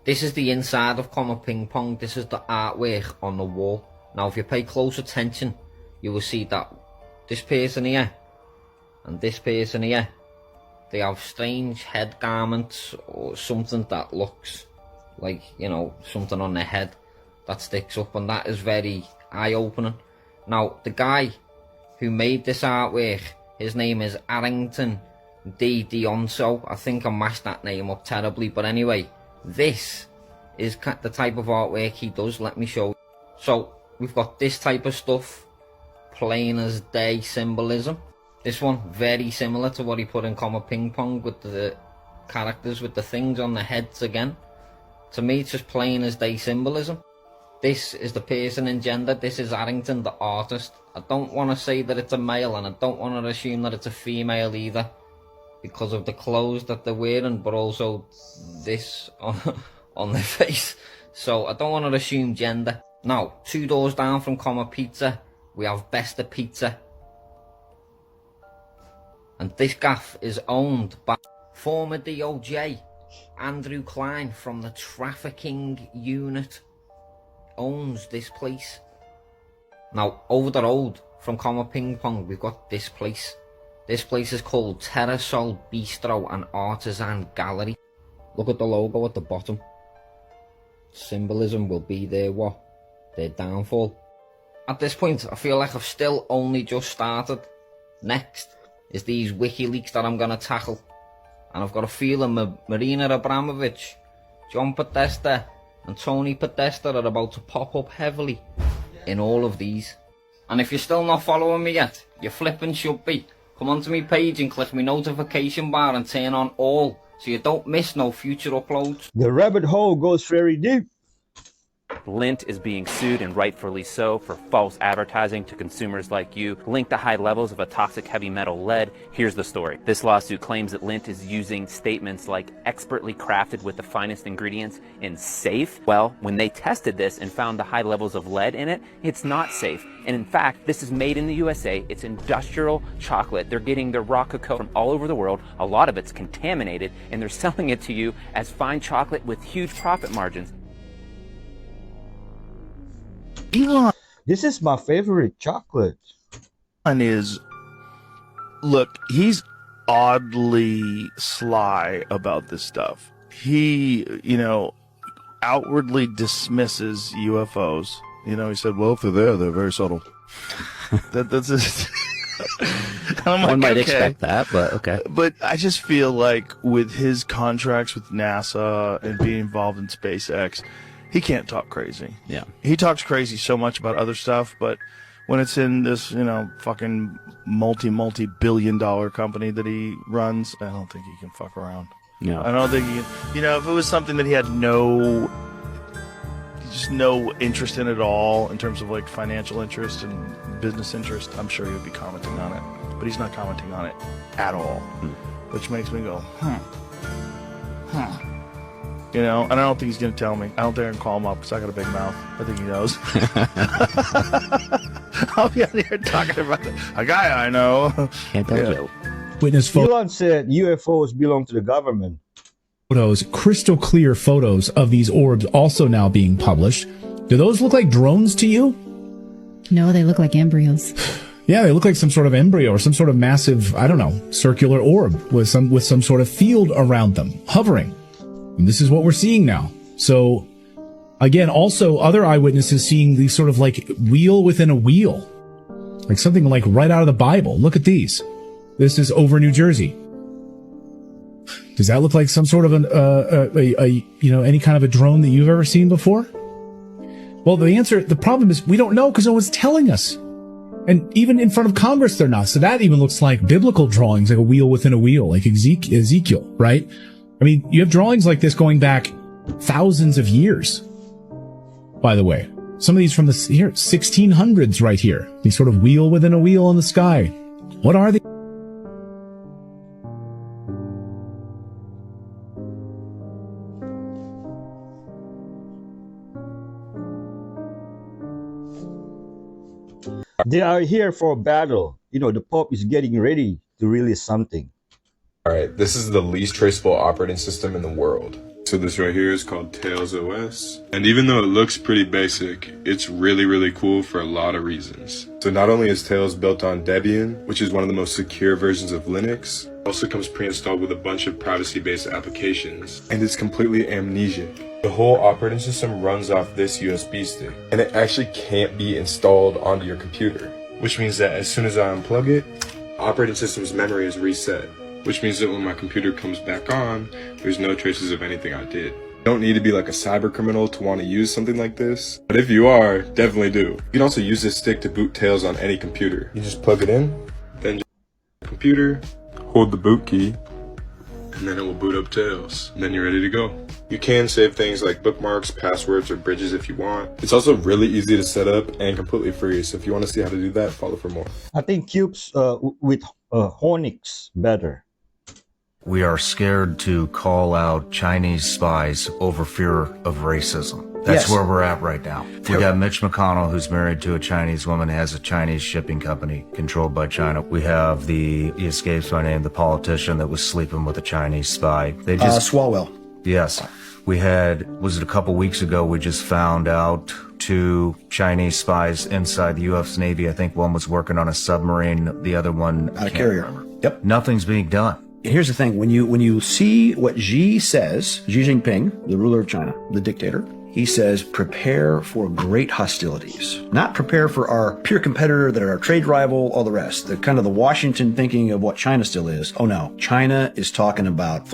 This is the inside of Comet Ping Pong. This is the artwork on the wall. Now, if you pay close attention, you will see that this person here and this person here, they have strange head garments or something that looks like, you know, something on their head that sticks up, and that is very eye-opening. Now, the guy who made this artwork, his name is Arrington D. Dionso. I think I mashed that name up terribly, but anyway, this is the type of artwork he does. Let me show you. So, we've got this type of stuff, plain as day symbolism. This one, very similar to what he put in Comet Ping Pong with the characters with the things on the heads again. To me, it's just plain as day symbolism. This is the person in gender. This is Arrington, the artist. I don't want to say that it's a male, and I don't want to assume that it's a female either, because of the clothes that they're wearing, but also this on their face. So I don't want to assume gender. Now, 2 doors down from Comma Pizza, we have Besta Pizza. And this gaff is owned by former DOJ Andrew Klein from the trafficking unit. Owns this place. Now, over the road from Comma Ping Pong, we've got this place. This place is called Terrasol Bistro and Artisan Gallery. Look at the logo at the bottom. Symbolism will be their what? Their downfall. At this point, I feel like I've still only just started. Next is these WikiLeaks that I'm going to tackle. And I've got a feeling Marina Abramovich, John Podesta and Tony Podesta are about to pop up heavily in all of these. And if you're still not following me yet, you flipping should be. Come onto my page and click my notification bar and turn on all, so you don't miss no future uploads. The rabbit hole goes very deep. Lindt is being sued, and rightfully so, for false advertising to consumers like you linked to high levels of a toxic heavy metal lead. Here's the story. This lawsuit claims that Lindt is using statements like expertly crafted with the finest ingredients and safe. Well, when they tested this and found the high levels of lead in it, it's not safe. And in fact, this is made in the USA. It's industrial chocolate. They're getting their raw cocoa from all over the world. A lot of it's contaminated, and they're selling it to you as fine chocolate with huge profit margins. Elon. This is my favorite chocolate. Elon is, look, he's oddly sly about this stuff. He, outwardly dismisses UFOs. He said, well, if they're there, they're very subtle. That's just... One might expect that, but okay. But I just feel like with his contracts with NASA and being involved in SpaceX, he can't talk crazy. Yeah. He talks crazy so much about other stuff, but when it's in this, fucking multi-billion-dollar company that he runs, I don't think he can fuck around. Yeah. I don't think he can, if it was something that he had no interest in at all, in terms of like financial interest and business interest, I'm sure he would be commenting on it. But he's not commenting on it at all, which makes me go, and I don't think he's going to tell me. I don't think I can call him up because I got a big mouth. I think he knows. I'll be out here talking about a guy I know. Can't tell you. Witness Elon said UFOs belong to the government. Photos, crystal clear photos of these orbs also now being published. Do those look like drones to you? No, they look like embryos. Yeah, they look like some sort of embryo or some sort of massive, circular orb with some sort of field around them, hovering. And this is what we're seeing now. So, again, also other eyewitnesses seeing these sort of like wheel within a wheel. Like something like right out of the Bible. Look at these. This is over New Jersey. Does that look like some sort of any kind of a drone that you've ever seen before? Well, the problem is we don't know because no one's telling us. And even in front of Congress, they're not. So that even looks like biblical drawings, like a wheel within a wheel, like Ezekiel, right? I mean, you have drawings like this going back thousands of years, by the way. Some of these from the 1600s right here. These sort of wheel within a wheel in the sky. What are they? They are here for a battle. The Pope is getting ready to release something. Alright, this is the least traceable operating system in the world. So this right here is called Tails OS. And even though it looks pretty basic, it's really, really cool for a lot of reasons. So not only is Tails built on Debian, which is one of the most secure versions of Linux, it also comes pre-installed with a bunch of privacy-based applications. And it's completely amnesiac. The whole operating system runs off this USB stick. And it actually can't be installed onto your computer. Which means that as soon as I unplug it, the operating system's memory is reset. Which means that when my computer comes back on, there's no traces of anything I did. You don't need to be like a cyber criminal to want to use something like this, but if you are, definitely do. You can also use this stick to boot Tails on any computer. You just plug it in, then just computer, hold the boot key, and then it will boot up Tails, and then you're ready to go. You can save things like bookmarks, passwords, or bridges if you want. It's also really easy to set up and completely free, so if you want to see how to do that, follow for more. I think Cube's with Honix better. We are scared to call out Chinese spies over fear of racism. That's Yes. where we're at right now. We got Mitch McConnell, who's married to a Chinese woman, has a Chinese shipping company controlled by China. We have he escapes my name, the politician that was sleeping with a Chinese spy. They just Swalwell. Yes. We had, was it a couple weeks ago, we just found out 2 Chinese spies inside the U.S. Navy. I think one was working on a submarine, the other one... On a carrier. Yep. Nothing's being done. Here's the thing. When you see what Xi says, Xi Jinping, the ruler of China, the dictator, he says, prepare for great hostilities. Not prepare for our peer competitor, that are our trade rival, all the rest. The kind of the Washington thinking of what China still is. Oh no, China is talking about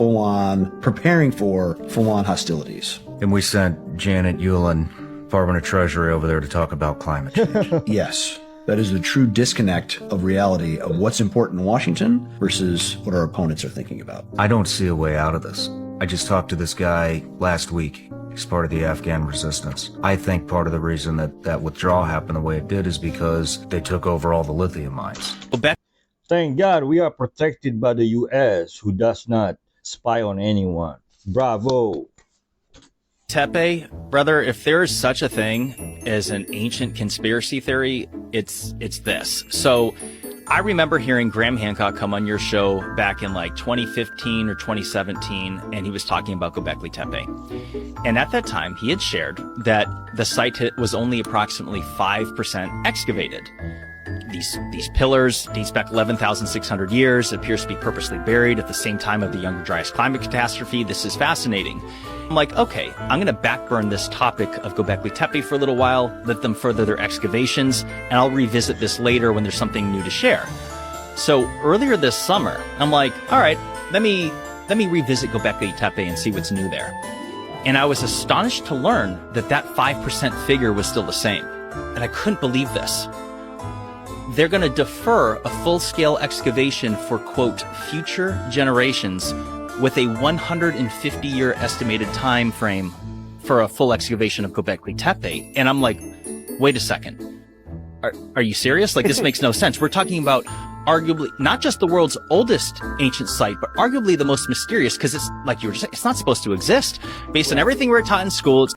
preparing for full-on hostilities. And we sent Janet Yellen, Department of Treasury, over there to talk about climate change. Yes. That is the true disconnect of reality of what's important in Washington versus what our opponents are thinking about. I don't see a way out of this. I just talked to this guy last week. He's part of the Afghan resistance. I think part of the reason that withdrawal happened the way it did is because they took over all the lithium mines. Thank God we are protected by the U.S., who does not spy on anyone. Bravo. Tepe, brother, if there is such a thing as an ancient conspiracy theory, it's this. So I remember hearing Graham Hancock come on your show back in like 2015 or 2017, and he was talking about Göbekli Tepe. And at that time, he had shared that the site was only approximately 5% excavated. These pillars dates back 11,600 years, appears to be purposely buried at the same time of the Younger Dryas climate catastrophe. This is fascinating. I'm like, okay, I'm going to backburn this topic of Göbekli Tepe for a little while, let them further their excavations, and I'll revisit this later when there's something new to share. So earlier this summer, I'm like, all right, let me revisit Göbekli Tepe and see what's new there. And I was astonished to learn that 5% figure was still the same. And I couldn't believe this. They're going to defer a full-scale excavation for, quote, future generations with a 150-year estimated time frame for a full excavation of Göbekli Tepe. And I'm like, wait a second. Are you serious? Like, this makes no sense. We're talking about arguably not just the world's oldest ancient site, but arguably the most mysterious, because it's like you were saying, it's not supposed to exist. Based on everything we're taught in school,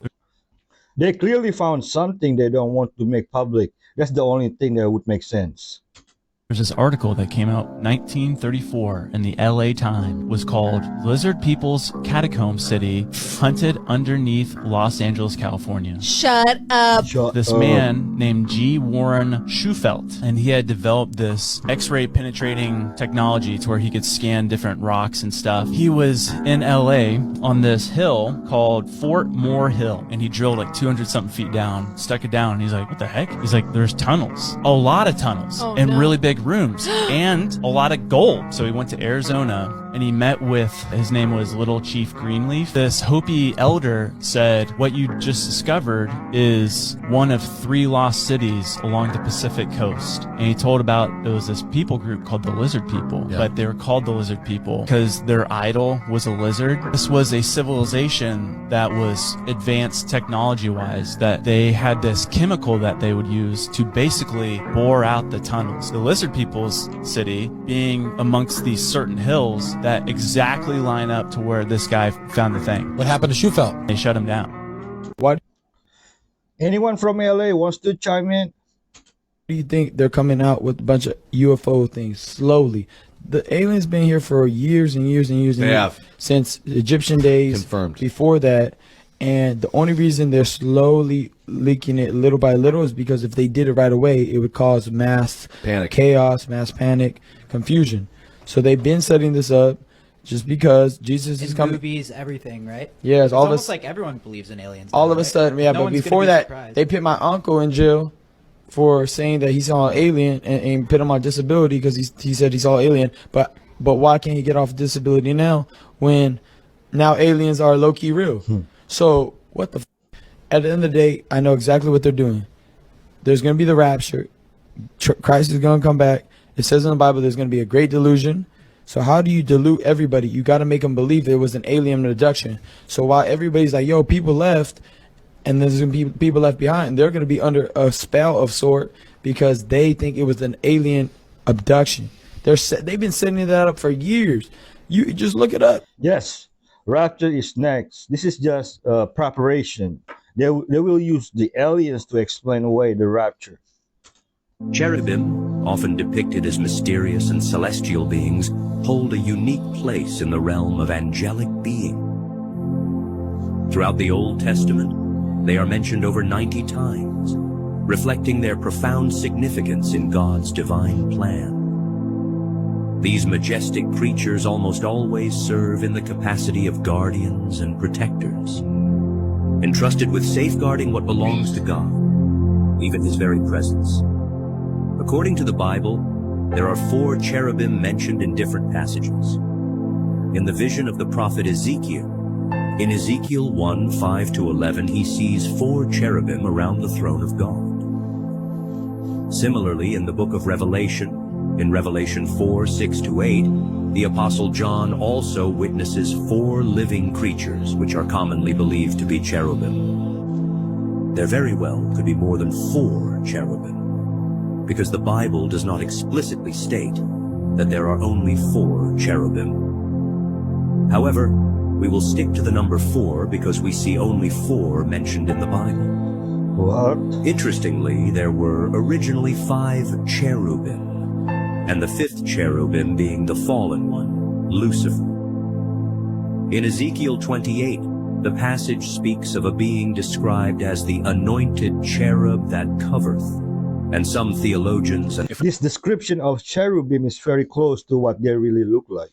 They clearly found something they don't want to make public. That's the only thing that would make sense. There's this article that came out 1934 in the LA Times, was called Lizard People's Catacomb City Hunted Underneath Los Angeles, California. Shut up. This man named G. Warren Schufelt, and he had developed this X-ray penetrating technology to where he could scan different rocks and stuff. He was in LA on this hill called Fort Moore Hill, and he drilled like 200 something feet down, stuck it down, and he's like, what the heck? He's like, there's tunnels, a lot of tunnels, and really big rooms and a lot of gold. So he went to Arizona and he met with, his name was Little Chief Greenleaf. This Hopi elder said, what you just discovered is one of 3 lost cities along the Pacific coast. And he told about, it was this people group called the Lizard People, but they were called the Lizard People because their idol was a lizard. This was a civilization that was advanced technology-wise, that they had this chemical that they would use to basically bore out the tunnels. The Lizard People's city being amongst these certain hills that exactly line up to where this guy found the thing. What happened to Schufelt? They shut him down. What? Anyone from LA wants to chime in? Do you think they're coming out with a bunch of UFO things slowly? The aliens been here for years and years and years and They years. have. Since Egyptian days. Confirmed. Before that. And the only reason they're slowly leaking it little by little is because if they did it right away, it would cause mass Panic. chaos, mass panic, confusion. So they've been setting this up just because Jesus is coming. Movies, everything, right? Yes, it's all of almost us. like everyone believes in aliens. All now, of a right? sudden, yeah. No But one's gonna before be that, surprised. they put my uncle in jail for saying that he saw an alien and put him on disability because he said he saw an alien. But why can't he get off disability now when now aliens are low key real? So what the? At the end of the day, I know exactly what they're doing. There's going to be the rapture. Christ is going to come back. It says in the Bible there's going to be a great delusion. So how do you dilute everybody? You got to make them believe there was an alien abduction. So while everybody's like, yo, people left, and there's going to be people left behind, they're going to be under a spell of sort because they think it was an alien abduction. They've been setting that up for years. You just look it up. Yes, rapture is next. This is just preparation. They will use the aliens to explain away the rapture. Cherubim, often depicted as mysterious and celestial beings, hold a unique place in the realm of angelic being. Throughout the Old Testament, they are mentioned over 90 times, reflecting their profound significance in God's divine plan. These majestic creatures almost always serve in the capacity of guardians and protectors, entrusted with safeguarding what belongs to God, even His very presence. According to the Bible, there are 4 cherubim mentioned in different passages. In the vision of the prophet Ezekiel, in Ezekiel 1:5-11, he sees 4 cherubim around the throne of God. Similarly, in the book of Revelation, in Revelation 4:6-8, the Apostle John also witnesses 4 living creatures, which are commonly believed to be cherubim. There very well could be more than 4 cherubim, because the Bible does not explicitly state that there are only 4 cherubim. However, we will stick to the number 4 because we see only 4 mentioned in the Bible. What? Interestingly, there were originally 5 cherubim, and the 5th cherubim being the fallen one, Lucifer. In Ezekiel 28, the passage speaks of a being described as the anointed cherub that covereth, and some theologians and This description of cherubim is very close to what they really look like.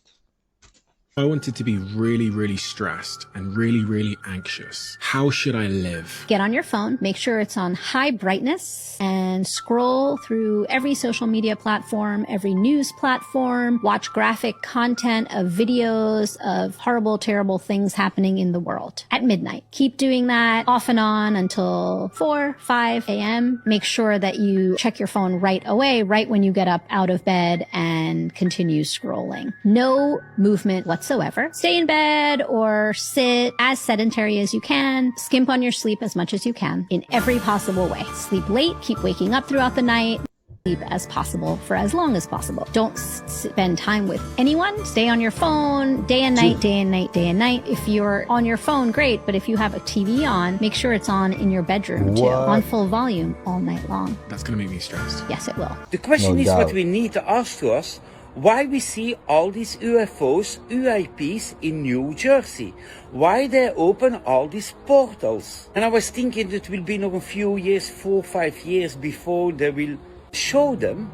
I wanted to be really, really stressed and really, really anxious. How should I live? Get on your phone, make sure it's on high brightness, and scroll through every social media platform, every news platform, watch graphic content of videos of horrible, terrible things happening in the world at midnight. Keep doing that off and on until 4, 5 a.m. Make sure that you check your phone right away, right when you get up out of bed, and continue scrolling. No movement whatsoever. Stay in bed or sit as sedentary as you can. Skimp on your sleep as much as you can in every possible way. Sleep late, keep waking up throughout the night. Sleep as possible for as long as possible. Don't spend time with anyone. Stay on your phone day and night, day and night, day and night. If you're on your phone, great. But if you have a TV on, make sure it's on in your bedroom too, on full volume all night long. That's going to make me stressed. Yes, it will. The question No is doubt. what we need to ask to us, why we see all these UFOs, UIPs in New Jersey. Why they open all these portals. And I was thinking it will be nog a few years, 4 or 5 years before they will show them,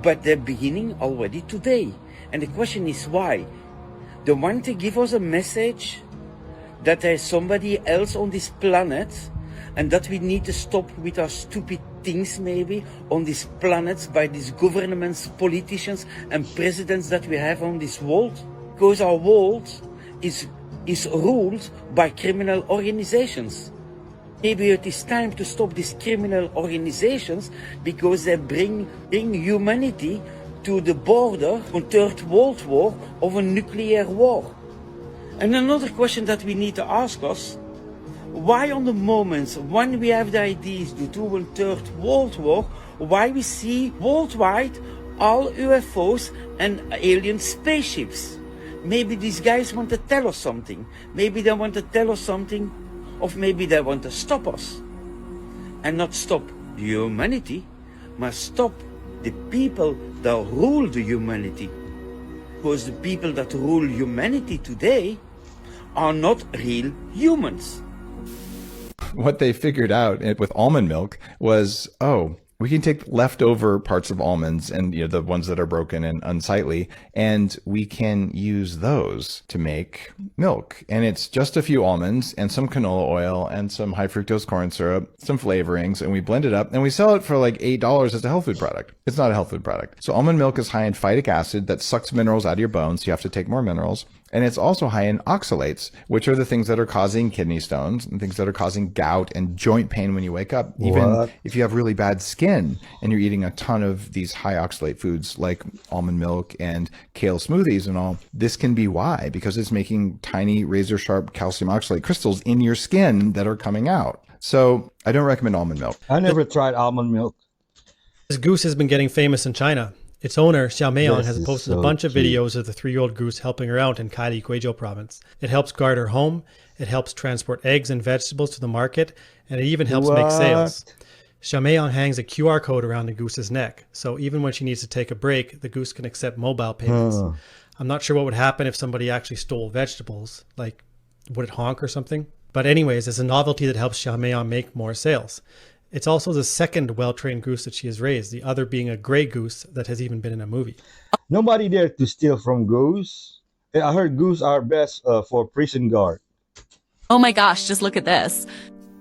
but they're beginning already today. And the question is why? They want to give us a message that there's somebody else on this planet and that we need to stop with our stupid things maybe on this planet by these governments, politicians and presidents that we have on this world. Because our world is ruled by criminal organizations. Maybe it is time to stop these criminal organizations because they bring humanity to the border of a third world war of a nuclear war. And another question that we need to ask us, why on the moments when we have the ideas to do a third world war, why we see worldwide all UFOs and alien spaceships? Maybe these guys want to tell us something. Maybe they want to tell us something, or maybe they want to stop us. And not stop the humanity, but stop the people that rule the humanity. Because the people that rule humanity today are not real humans. What they figured out with almond milk was, we can take leftover parts of almonds and the ones that are broken and unsightly, and we can use those to make milk. And it's just a few almonds and some canola oil and some high fructose corn syrup, some flavorings, and we blend it up and we sell it for like $8 as a health food product. It's not a health food product. So almond milk is high in phytic acid that sucks minerals out of your bones. So you have to take more minerals. And it's also high in oxalates, which are the things that are causing kidney stones and things that are causing gout and joint pain when you wake up. Even if you have really bad skin and you're eating a ton of these high oxalate foods like almond milk and kale smoothies and all, this can be why, because it's making tiny razor sharp calcium oxalate crystals in your skin that are coming out. So I don't recommend almond milk. I never tried almond milk. This goose has been getting famous in China. Its owner, Xiao Meiyang, This has is posted a so bunch of cute. videos of the 3-year-old goose helping her out in Kaili, Guizhou province. It helps guard her home, it helps transport eggs and vegetables to the market, and it even helps make sales. Xiao Meiyang hangs a QR code around the goose's neck, so even when she needs to take a break, the goose can accept mobile payments. Huh. I'm not sure what would happen if somebody actually stole vegetables, like would it honk or something? But anyways, it's a novelty that helps Xiao Meiyang make more sales. It's also the second well-trained goose that she has raised, the other being a gray goose that has even been in a movie. Nobody dare to steal from goose. I heard goose are best for prison guard. Oh my gosh, just look at this.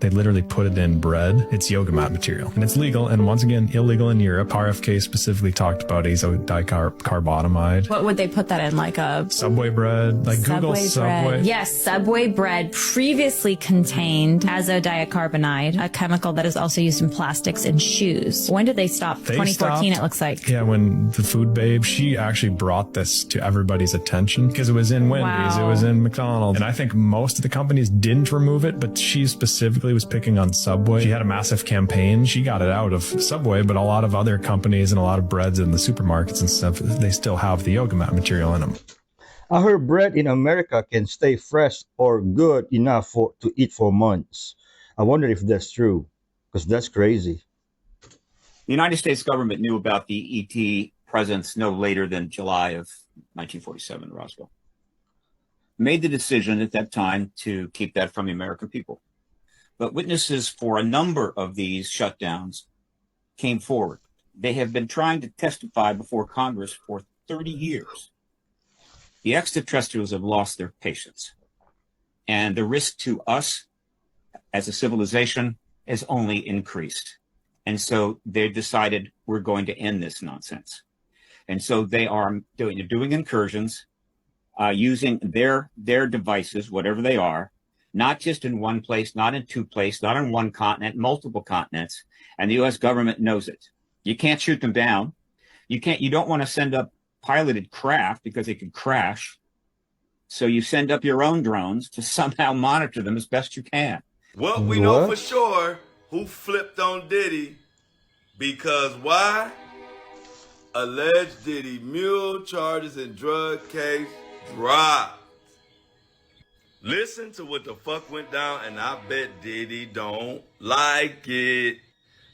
They literally put it in bread. It's yoga mat material. And it's legal, and once again, illegal in Europe. RFK specifically talked about azodicarbonamide. What would they put that in? Like a Subway bread, like Google Subway. bread. Yes, Subway bread previously contained azodicarbonide, a chemical that is also used in plastics and shoes. When did they stop? They 2014, stopped. it looks like. Yeah, when the food babe, she actually brought this to everybody's attention because it was in Wendy's, Wow. it was in McDonald's. And I think most of the companies didn't remove it, but she specifically was picking on Subway. She had a massive campaign. She got it out of Subway, but a lot of other companies and a lot of breads in the supermarkets and stuff, they still have the yoga mat material in them. I heard bread in America can stay fresh or good enough to eat for months. I wonder if that's true, because that's crazy. The United States government knew about the ET presence no later than July of 1947 in Roswell. Made the decision at that time to keep that from the American people. But witnesses for a number of these shutdowns came forward. They have been trying to testify before Congress for 30 years. The extraterrestrials have lost their patience. And the risk to us as a civilization has only increased. And so they decided we're going to end this nonsense. And so they are doing incursions, using their devices, whatever they are, not just in one place, not in two places, not on one continent, multiple continents. And the U.S. government knows it. You can't shoot them down. You don't want to send up piloted craft because they could crash. So you send up your own drones to somehow monitor them as best you can. Well, we know for sure who flipped on Diddy, because why? Alleged Diddy mule charges and drug case dropped. Listen to what the fuck went down, and I bet Diddy don't like it.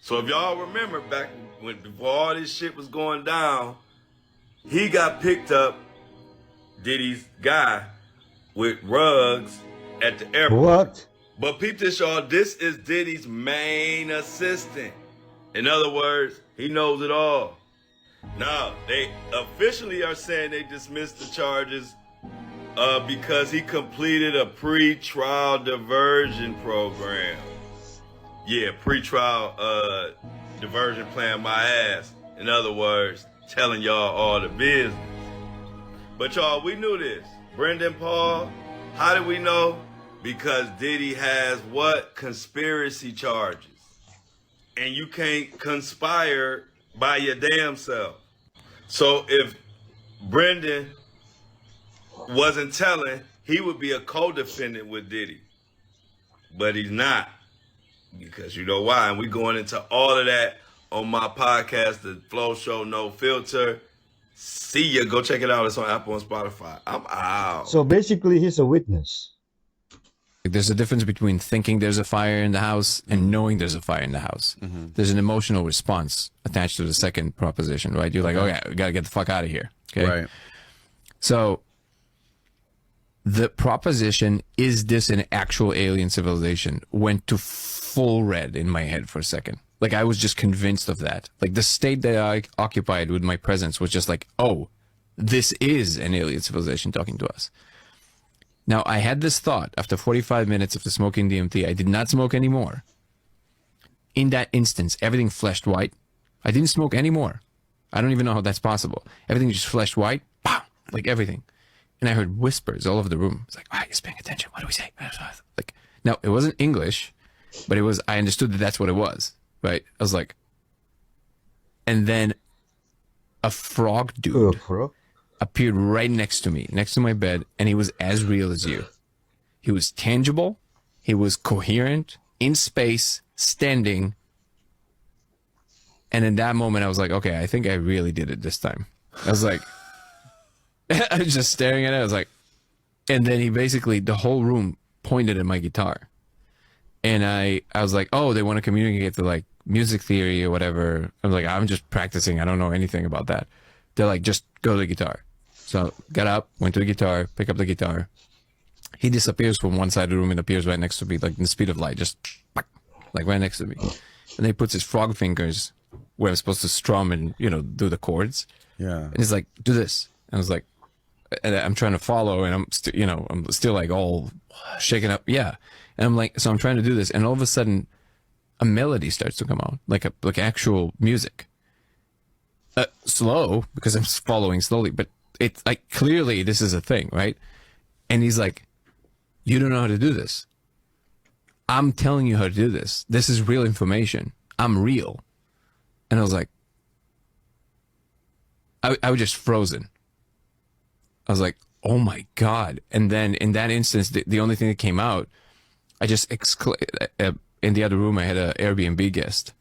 So if y'all remember back when before all this shit was going down, he got picked up, Diddy's guy, with rugs at the airport. What? But peep this, y'all. This is Diddy's main assistant. In other words, he knows it all. Now, they officially are saying they dismissed the charges because he completed a pre-trial diversion program. Yeah, pre-trial diversion plan my ass. In other words, telling y'all all the business. But y'all, we knew this. Brendan Paul, how did we know? Because Diddy has what? Conspiracy charges. And you can't conspire by your damn self. So if Brendan wasn't telling, he would be a co-defendant with Diddy. But he's not. Because you know why? And we're going into all of that on my podcast, The Flow Show No Filter. See ya. Go check it out. It's on Apple and Spotify. I'm out. So basically, he's a witness. There's a difference between thinking there's a fire in the house and knowing there's a fire in the house. There's an emotional response attached to the second proposition, right? You're like, oh yeah, we gotta get the fuck out of here. Okay. Right. So the proposition, is this an actual alien civilization, went to full red in my head for a second. Like I was just convinced of that. Like the state that I occupied with my presence was just like, oh, this is an alien civilization talking to us. Now, I had this thought after 45 minutes of the smoking DMT. I did not smoke anymore. In that instance, everything flashed white. I didn't smoke anymore. I don't even know how that's possible. Everything just flashed white, pow, like everything. and I heard whispers all over the room. It's like, all right, he's paying attention. What do we say? Like, now it wasn't English, but it was, I understood that that's what it was, right? I was like, and then a frog dude appeared right next to me, next to my bed, and he was as real as you. He was tangible. He was coherent, in space, standing. And in that moment, I was like, okay, I think I really did it this time. I was like, I was just staring at it. I was like, and then he basically, the whole room pointed at my guitar. And I was like, oh, they want to communicate the like music theory or whatever. I was like, I'm just practicing. I don't know anything about that. They're like, just go to the guitar. So got up, went to the guitar, pick up the guitar. He disappears from one side of the room and appears right next to me, like in the speed of light, just like right next to me. And then he puts his frog fingers where I'm supposed to strum and, you know, do the chords. Yeah. And he's like, do this. And I was like, and I'm trying to follow, and I'm still, you know, I'm still like all shaken up. Yeah. And I'm like, so I'm trying to do this. And all of a sudden a melody starts to come out, like actual music. Slow, because I'm following slowly, but it's like, clearly this is a thing, right? And he's like, you don't know how to do this. I'm telling you how to do this. This is real information. I'm real. And I was like, I was just frozen. I was like, oh my God. And then in that instance, the only thing that came out, I just in the other room, I had an Airbnb guest.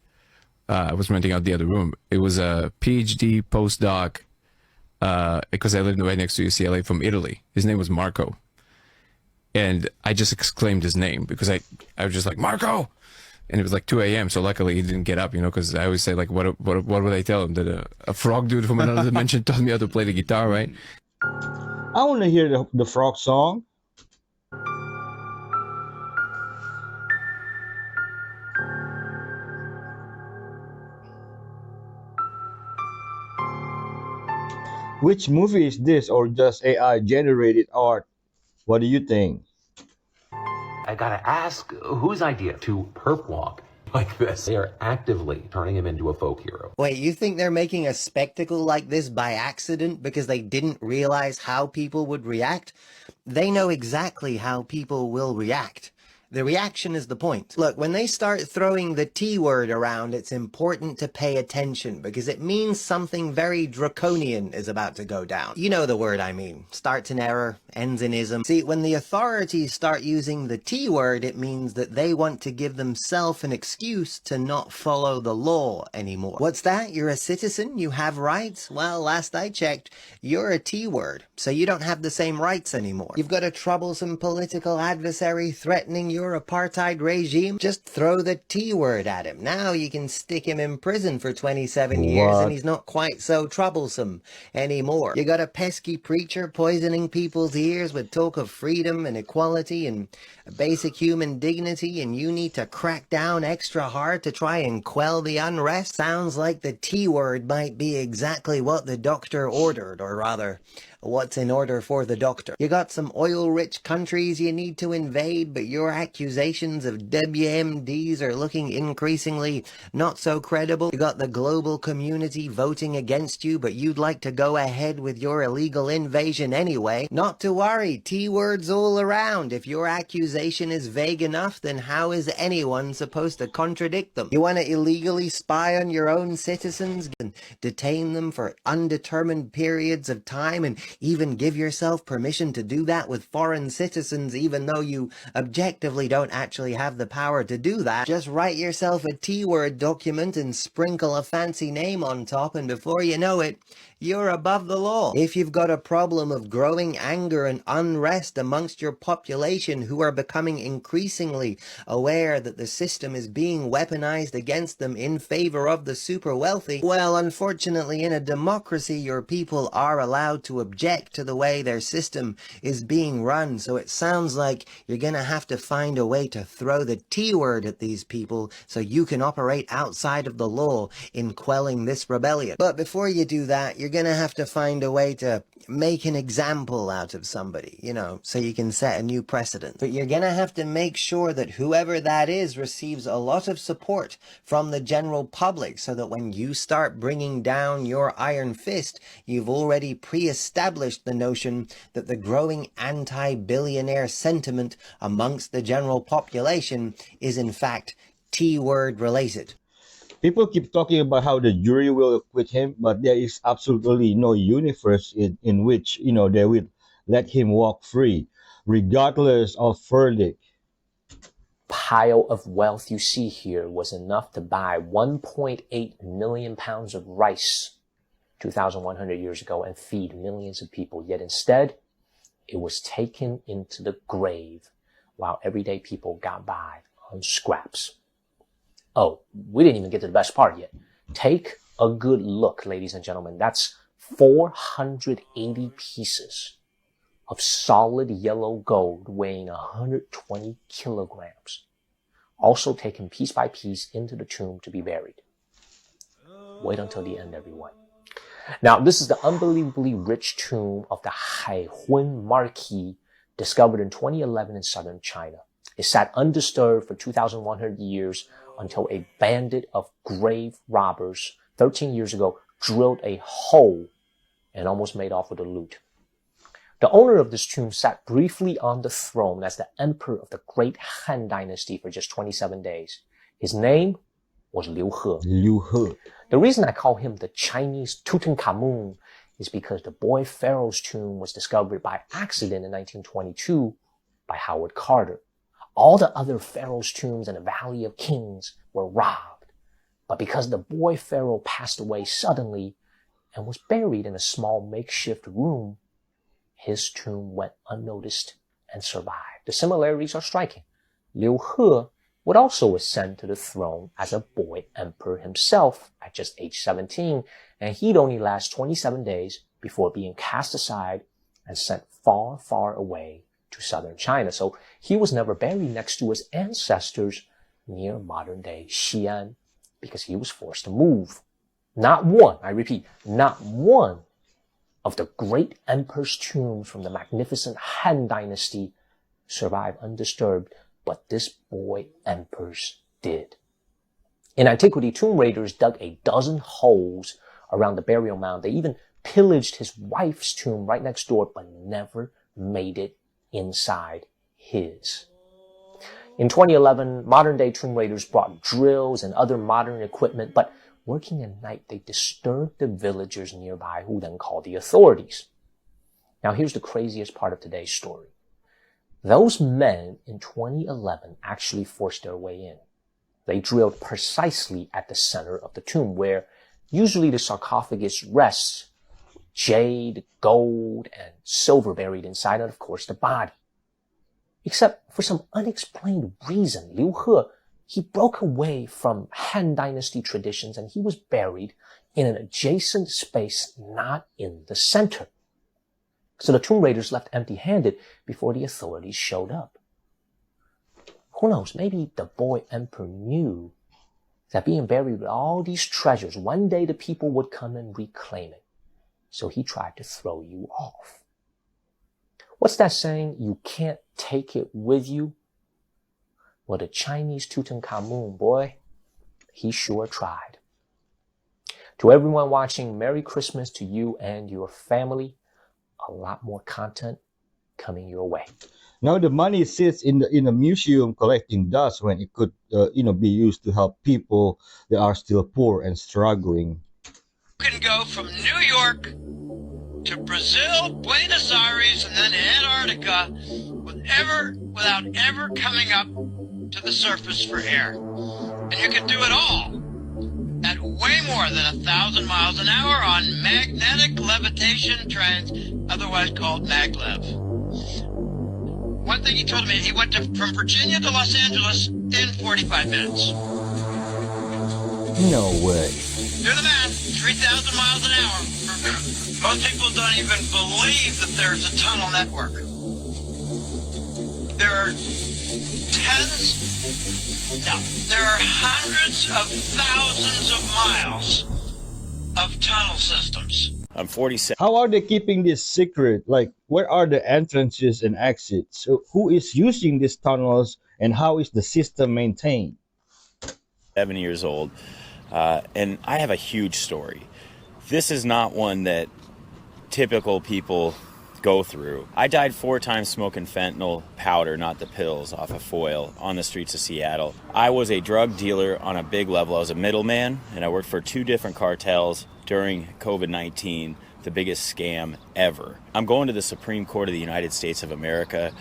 I was renting out the other room. It was a PhD postdoc, because I lived right next to UCLA, from Italy. His name was Marco. And I just exclaimed his name because I was just like, Marco! And it was like 2 a.m. So luckily he didn't get up, you know, because I always say, like, what would I tell him? That a frog dude from another dimension taught me how to play the guitar, right? I want to hear the frog song. Which movie is this, or just AI generated art? What do you think? I gotta ask, whose idea to perp walk like this? They are actively turning him into a folk hero. Wait, you think they're making a spectacle like this by accident because they didn't realize how people would react? They know exactly how people will react. The reaction is the point. Look, when they start throwing the T word around, it's important to pay attention because it means something very draconian is about to go down. You know the word I mean. Starts in error, ends in ism. See, when the authorities start using the T word, it means that they want to give themselves an excuse to not follow the law anymore. What's that? You're a citizen? You have rights? Well, last I checked, you're a T word, so you don't have the same rights anymore. You've got a troublesome political adversary threatening your apartheid regime, just throw the T word at him. Now you can stick him in prison for 27 years and he's not quite so troublesome anymore. You got a pesky preacher poisoning people's ears with talk of freedom and equality and basic human dignity, and you need to crack down extra hard to try and quell the unrest. Sounds like the T word might be exactly what the doctor ordered, or rather, what's in order for the doctor. You got some oil-rich countries you need to invade, but your accusations of WMDs are looking increasingly not so credible. You got the global community voting against you, but you'd like to go ahead with your illegal invasion anyway. Not to worry, T-words all around. If your accusation is vague enough, then how is anyone supposed to contradict them? You want to illegally spy on your own citizens and detain them for undetermined periods of time, and even give yourself permission to do that with foreign citizens, even though you objectively don't actually have the power to do that. Just write yourself a T-word document and sprinkle a fancy name on top, and before you know it, you're above the law. If you've got a problem of growing anger and unrest amongst your population who are becoming increasingly aware that the system is being weaponized against them in favor of the super wealthy, well, unfortunately, in a democracy, your people are allowed to object to the way their system is being run. So it sounds like you're gonna have to find a way to throw the T word at these people so you can operate outside of the law in quelling this rebellion. But before you do that, you're gonna have to find a way to make an example out of somebody, you know, so you can set a new precedent. But you're gonna have to make sure that whoever that is receives a lot of support from the general public, so that when you start bringing down your iron fist, you've already pre-established the notion that the growing anti-billionaire sentiment amongst the general population is in fact T-word related. People keep talking about how the jury will acquit him, but there is absolutely no universe in which, they will let him walk free, regardless of verdict. Pile of wealth you see here was enough to buy 1.8 million pounds of rice 2,100 years ago and feed millions of people. Yet instead, it was taken into the grave while everyday people got by on scraps. Oh, we didn't even get to the best part yet. Take a good look, ladies and gentlemen. That's 480 pieces of solid yellow gold weighing 120 kilograms, also taken piece by piece into the tomb to be buried. Wait until the end, everyone. Now, this is the unbelievably rich tomb of the Haihun Marquis, discovered in 2011 in southern China. It sat undisturbed for 2,100 years until a bandit of grave robbers 13 years ago drilled a hole and almost made off with the loot. The owner of this tomb sat briefly on the throne as the emperor of the great Han dynasty for just 27 days. His name was Liu He. Liu He. The reason I call him the Chinese Tutankhamun is because the boy pharaoh's tomb was discovered by accident in 1922 by Howard Carter. All the other pharaoh's tombs in the Valley of Kings were robbed. But because the boy pharaoh passed away suddenly and was buried in a small makeshift room, his tomb went unnoticed and survived. The similarities are striking. Liu He would also ascend to the throne as a boy emperor himself at just age 17, and he'd only last 27 days before being cast aside and sent far, far away to southern China. So he was never buried next to his ancestors near modern-day Xi'an because he was forced to move. Not one, I repeat, not one of the great emperor's tombs from the magnificent Han dynasty survived undisturbed, but this boy emperor's did. In antiquity, tomb raiders dug a dozen holes around the burial mound. They even pillaged his wife's tomb right next door, but never made it inside his. In 2011, modern-day tomb raiders brought drills and other modern equipment, but working at night, they disturbed the villagers nearby, who then called the authorities. Now, here's the craziest part of today's story. Those men in 2011 actually forced their way in. They drilled precisely at the center of the tomb, where usually the sarcophagus rests, jade, gold, and silver buried inside, and of course the body. Except for some unexplained reason, Liu He broke away from Han Dynasty traditions and he was buried in an adjacent space not in the center. So the tomb raiders left empty-handed before the authorities showed up. Who knows, maybe the boy emperor knew that being buried with all these treasures, one day the people would come and reclaim it. So he tried to throw you off. What's that saying? You can't take it with you? Well, the Chinese Tutankhamun, boy, he sure tried. To everyone watching, Merry Christmas to you and your family. A lot more content coming your way. Now the money sits in a museum collecting dust when it could, be used to help people that are still poor and struggling. You can go from New York to Brazil, Buenos Aires, and then Antarctica without ever coming up to the surface for air. And you can do it all at way more than 1,000 miles an hour on magnetic levitation trains, otherwise called maglev. One thing he told me, he went from Virginia to Los Angeles in 45 minutes. No way. Do the math, 3,000 miles an hour. Most people don't even believe that there's a tunnel network. There are there are hundreds of thousands of miles of tunnel systems. I'm 47. How are they keeping this secret? Like, where are the entrances and exits? So who is using these tunnels, and how is the system maintained? 7 years old, and I have a huge story. This is not one that typical people go through. I died 4 times smoking fentanyl powder, not the pills, off of foil on the streets of Seattle. I was a drug dealer on a big level. I was a middleman, and I worked for 2 different cartels during COVID-19, the biggest scam ever. I'm going to the Supreme Court of the United States of America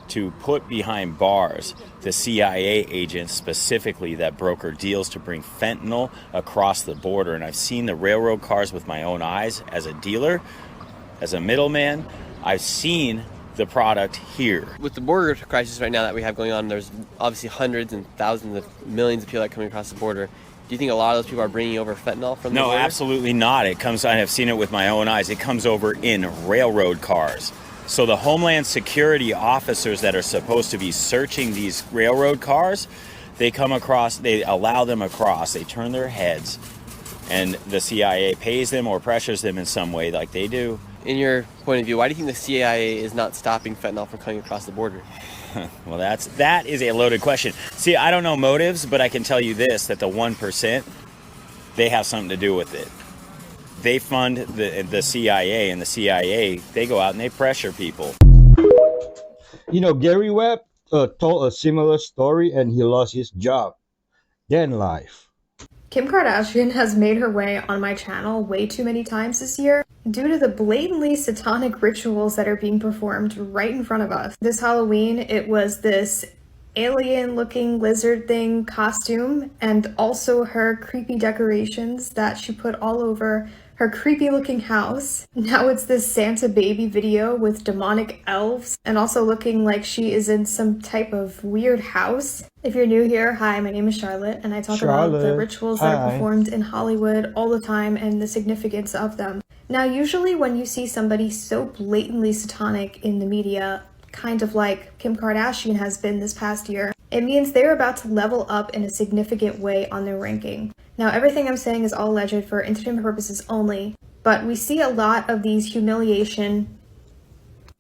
to put behind bars the CIA agents specifically that broker deals to bring fentanyl across the border. And I've seen the railroad cars with my own eyes as a dealer, as a middleman. I've seen the product here. With the border crisis right now that we have going on, there's obviously hundreds and thousands of millions of people that are coming across the border. Do you think a lot of those people are bringing over fentanyl from the border? No, absolutely not. It comes, I have seen it with my own eyes. It comes over in railroad cars. So the Homeland Security officers that are supposed to be searching these railroad cars, they come across, they allow them across, they turn their heads, and the CIA pays them or pressures them in some way like they do. In your point of view, why do you think the CIA is not stopping fentanyl from coming across the border? Well, that is a loaded question. See, I don't know motives, but I can tell you this, that the 1%, they have something to do with it. They fund the CIA, and the CIA, they go out and they pressure people. You know, Gary Webb told a similar story, and he lost his job. Then life. Kim Kardashian has made her way on my channel way too many times this year due to the blatantly satanic rituals that are being performed right in front of us. This Halloween, it was this alien-looking lizard thing costume, and also her creepy decorations that she put all over her creepy-looking house. Now it's this Santa baby video with demonic elves, and also looking like she is in some type of weird house. If you're new here, hi, my name is Charlotte, and I talk about the rituals that are performed in Hollywood all the time and the significance of them. Now, usually when you see somebody so blatantly satanic in the media, kind of like Kim Kardashian has been this past year, it means they're about to level up in a significant way on their ranking. Now, everything I'm saying is all alleged for entertainment purposes only, but we see a lot of these humiliation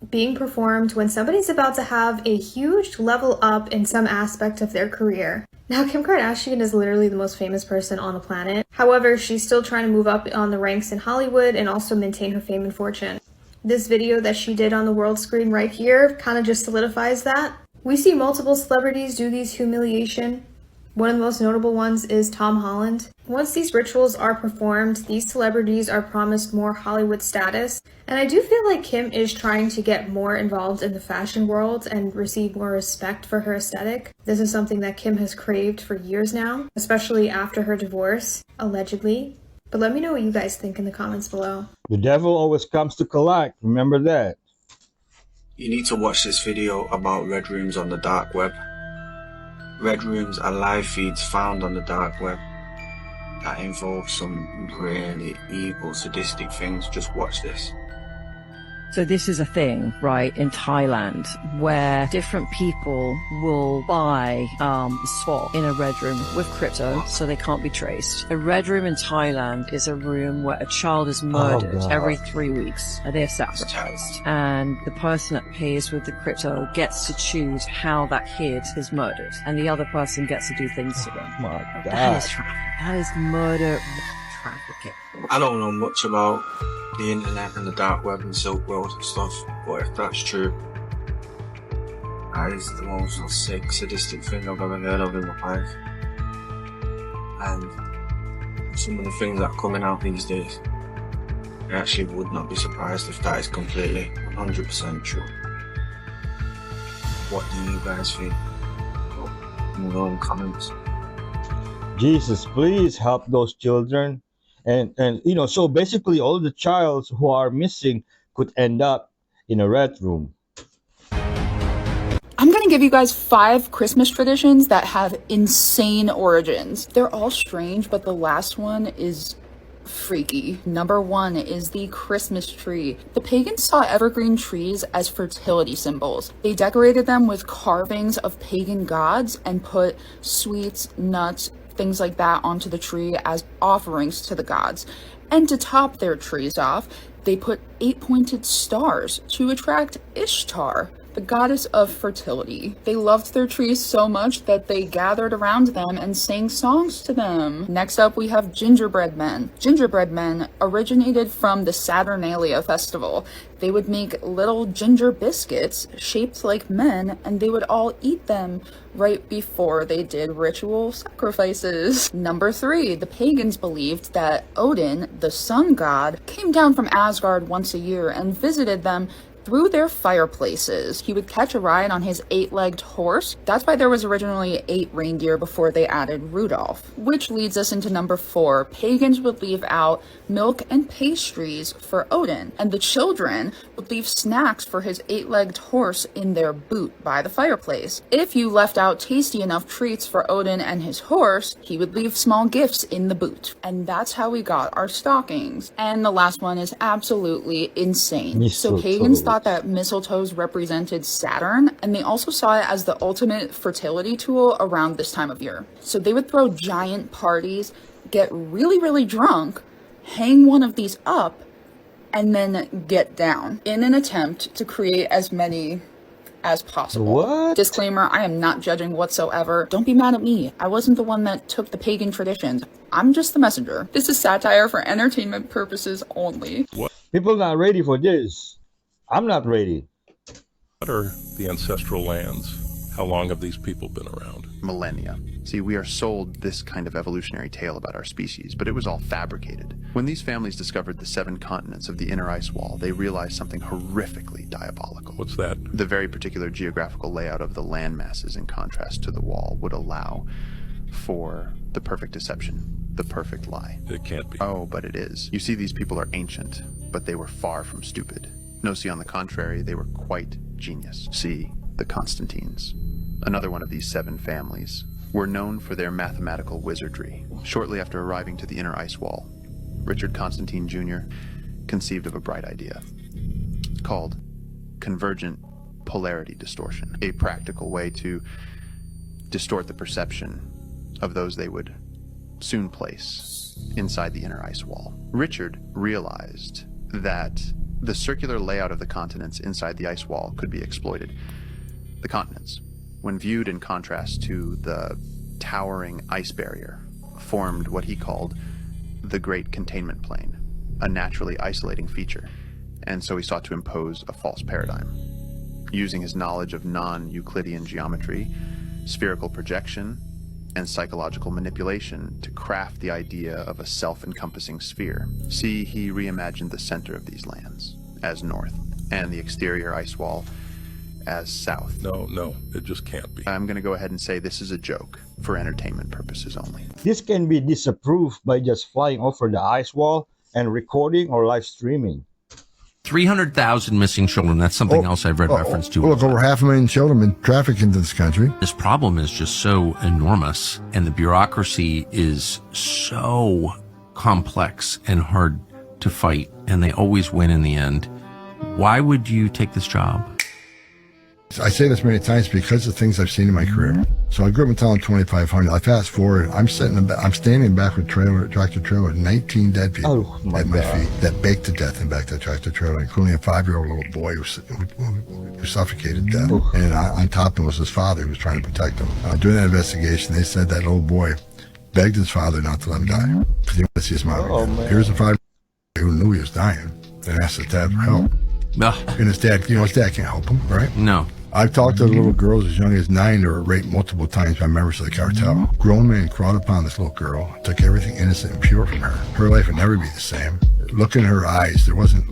being performed when somebody's about to have a huge level up in some aspect of their career. Now, Kim Kardashian is literally the most famous person on the planet. However, she's still trying to move up on the ranks in Hollywood and also maintain her fame and fortune. This video that she did on the world screen right here kind of just solidifies that. We see multiple celebrities do these humiliation. One of the most notable ones is Tom Holland. Once these rituals are performed, these celebrities are promised more Hollywood status. And I do feel like Kim is trying to get more involved in the fashion world and receive more respect for her aesthetic. This is something that Kim has craved for years now, especially after her divorce, allegedly. But let me know what you guys think in the comments below. The devil always comes to collect. Remember that. You need to watch this video about red rooms on the dark web. Red rooms are live feeds found on the dark web that involve some really evil, sadistic things. Just watch this. So this is a thing, right, in Thailand, where different people will buy a spot in a red room with crypto so they can't be traced. A red room in Thailand is a room where a child is murdered every 3 weeks. They're sacrificed. And the person that pays with the crypto gets to choose how that kid is murdered. And the other person gets to do things to them. My God. That is trafficking. That is murder trafficking. I don't know much about the internet and the dark web and Silk Road and stuff, but if that's true, that is the most sick, sadistic thing I've ever heard of in my life. And some of the things that are coming out these days, I actually would not be surprised if that is completely 100% true. What do you guys think? In the comments. Jesus, please help those children. And you know, so basically all the childs who are missing could end up in a red room. I'm gonna give you guys 5 Christmas traditions that have insane origins. They're all strange, but the last one is freaky. Number 1 is the Christmas tree. The pagans saw evergreen trees as fertility symbols. They decorated them with carvings of pagan gods and put sweets, nuts, things like that onto the tree as offerings to the gods. And to top their trees off, they put 8-pointed stars to attract Ishtar, the goddess of fertility. They loved their trees so much that they gathered around them and sang songs to them. Next up, we have gingerbread men. Gingerbread men originated from the Saturnalia festival. They would make little ginger biscuits shaped like men, and they would all eat them right before they did ritual sacrifices. Number 3, the pagans believed that Odin, the sun god, came down from Asgard once a year and visited them through their fireplaces. He would catch a ride on his 8-legged horse. That's why there was originally 8 reindeer before they added Rudolph. Which leads us into number 4. Pagans would leave out milk and pastries for Odin, and the children would leave snacks for his 8-legged horse in their boot by the fireplace. If you left out tasty enough treats for Odin and his horse, he would leave small gifts in the boot. And that's how we got our stockings. And the last one is absolutely insane. So pagans thought that mistletoes represented Saturn, and they also saw it as the ultimate fertility tool around this time of year. So they would throw giant parties, get really, really drunk, hang one of these up, and then get down in an attempt to create as many as possible. What? Disclaimer, I am not judging whatsoever. Don't be mad at me. I wasn't the one that took the pagan traditions. I'm just the messenger. This is satire for entertainment purposes only. People not ready for this. I'm not ready. What are the ancestral lands? How long have these people been around? Millennia. See, we are sold this kind of evolutionary tale about our species, but it was all fabricated. When these families discovered the 7 continents of the inner ice wall, they realized something horrifically diabolical. What's that? The very particular geographical layout of the land masses in contrast to the wall would allow for the perfect deception, the perfect lie. It can't be. Oh, but it is. You see, these people are ancient, but they were far from stupid. No, see, on the contrary, they were quite genius. See, the Constantines, another one of these 7 families, were known for their mathematical wizardry. Shortly after arriving to the inner ice wall, Richard Constantine Jr. conceived of a bright idea called convergent polarity distortion, a practical way to distort the perception of those they would soon place inside the inner ice wall. Richard realized that the circular layout of the continents inside the ice wall could be exploited. The continents, when viewed in contrast to the towering ice barrier, formed what he called the Great Containment Plane, a naturally isolating feature, and so he sought to impose a false paradigm. Using his knowledge of non-Euclidean geometry, spherical projection, and psychological manipulation to craft the idea of a self-encompassing sphere. See, he reimagined the center of these lands as north, and the exterior ice wall as south. No, it just can't be. I'm going to go ahead and say this is a joke for entertainment purposes only. This can be disapproved by just flying over the ice wall and recording or live streaming. 300,000 missing children. That's something else I've read reference to. Look, over 500,000 children have been trafficked into this country. This problem is just so enormous, and the bureaucracy is so complex and hard to fight, and they always win in the end. Why would you take this job? I say this many times because of things I've seen in my career. So I grew up in town 2,500. I fast forward. I'm standing back with tractor trailer with 19 dead people at my feet that baked to death in back that tractor trailer, including a 5-year-old little boy who suffocated to death. And on top of him was his father who was trying to protect him. During that investigation, they said that little boy begged his father not to let him die because he wanted to see his mother again. Here's a 5-year-old who knew he was dying and asked his dad for help. And his dad, his dad can't help him, right? No. I've talked to little girls as young as 9 that were raped multiple times by members of the cartel. Grown men crawled upon this little girl, took everything innocent and pure from her. Her life would never be the same. Look in her eyes. There wasn't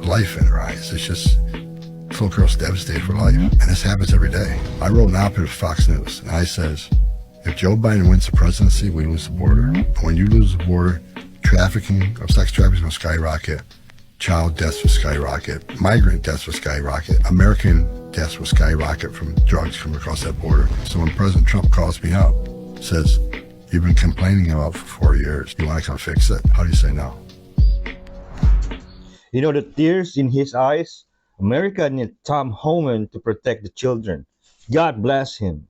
life in her eyes. It's just, this little girl's devastated for life. And this happens every day. I wrote an op-ed with Fox News, and I says, if Joe Biden wins the presidency, we lose the border. When you lose the border, trafficking of sex trafficking will skyrocket. Child deaths will skyrocket. Migrant deaths will skyrocket. American deaths will skyrocket from drugs coming across that border. So when President Trump calls me up, says, you've been complaining about for 4 years. You want to come fix it? How do you say no? You know the tears in his eyes? America needs Tom Homan to protect the children. God bless him.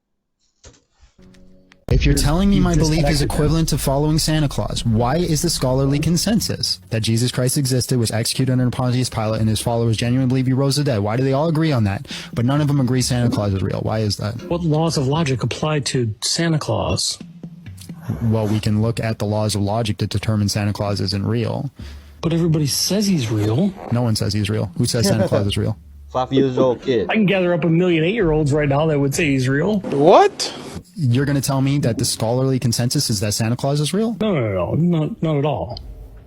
If you're telling me my belief is equivalent to following Santa Claus, why is the scholarly consensus that Jesus Christ existed, was executed under Pontius Pilate, and his followers genuinely believe he rose the dead? Why do they all agree on that, but none of them agree Santa Claus is real? Why is that? What laws of logic apply to Santa Claus? Well, we can look at the laws of logic to determine Santa Claus isn't real. But everybody says he's real. No one says he's real. Who says Santa Claus is real? 5 years old kid. I can gather up 1 million 8-year-olds right now that would say he's real. What? You're going to tell me that the scholarly consensus is that Santa Claus is real? No, not at all.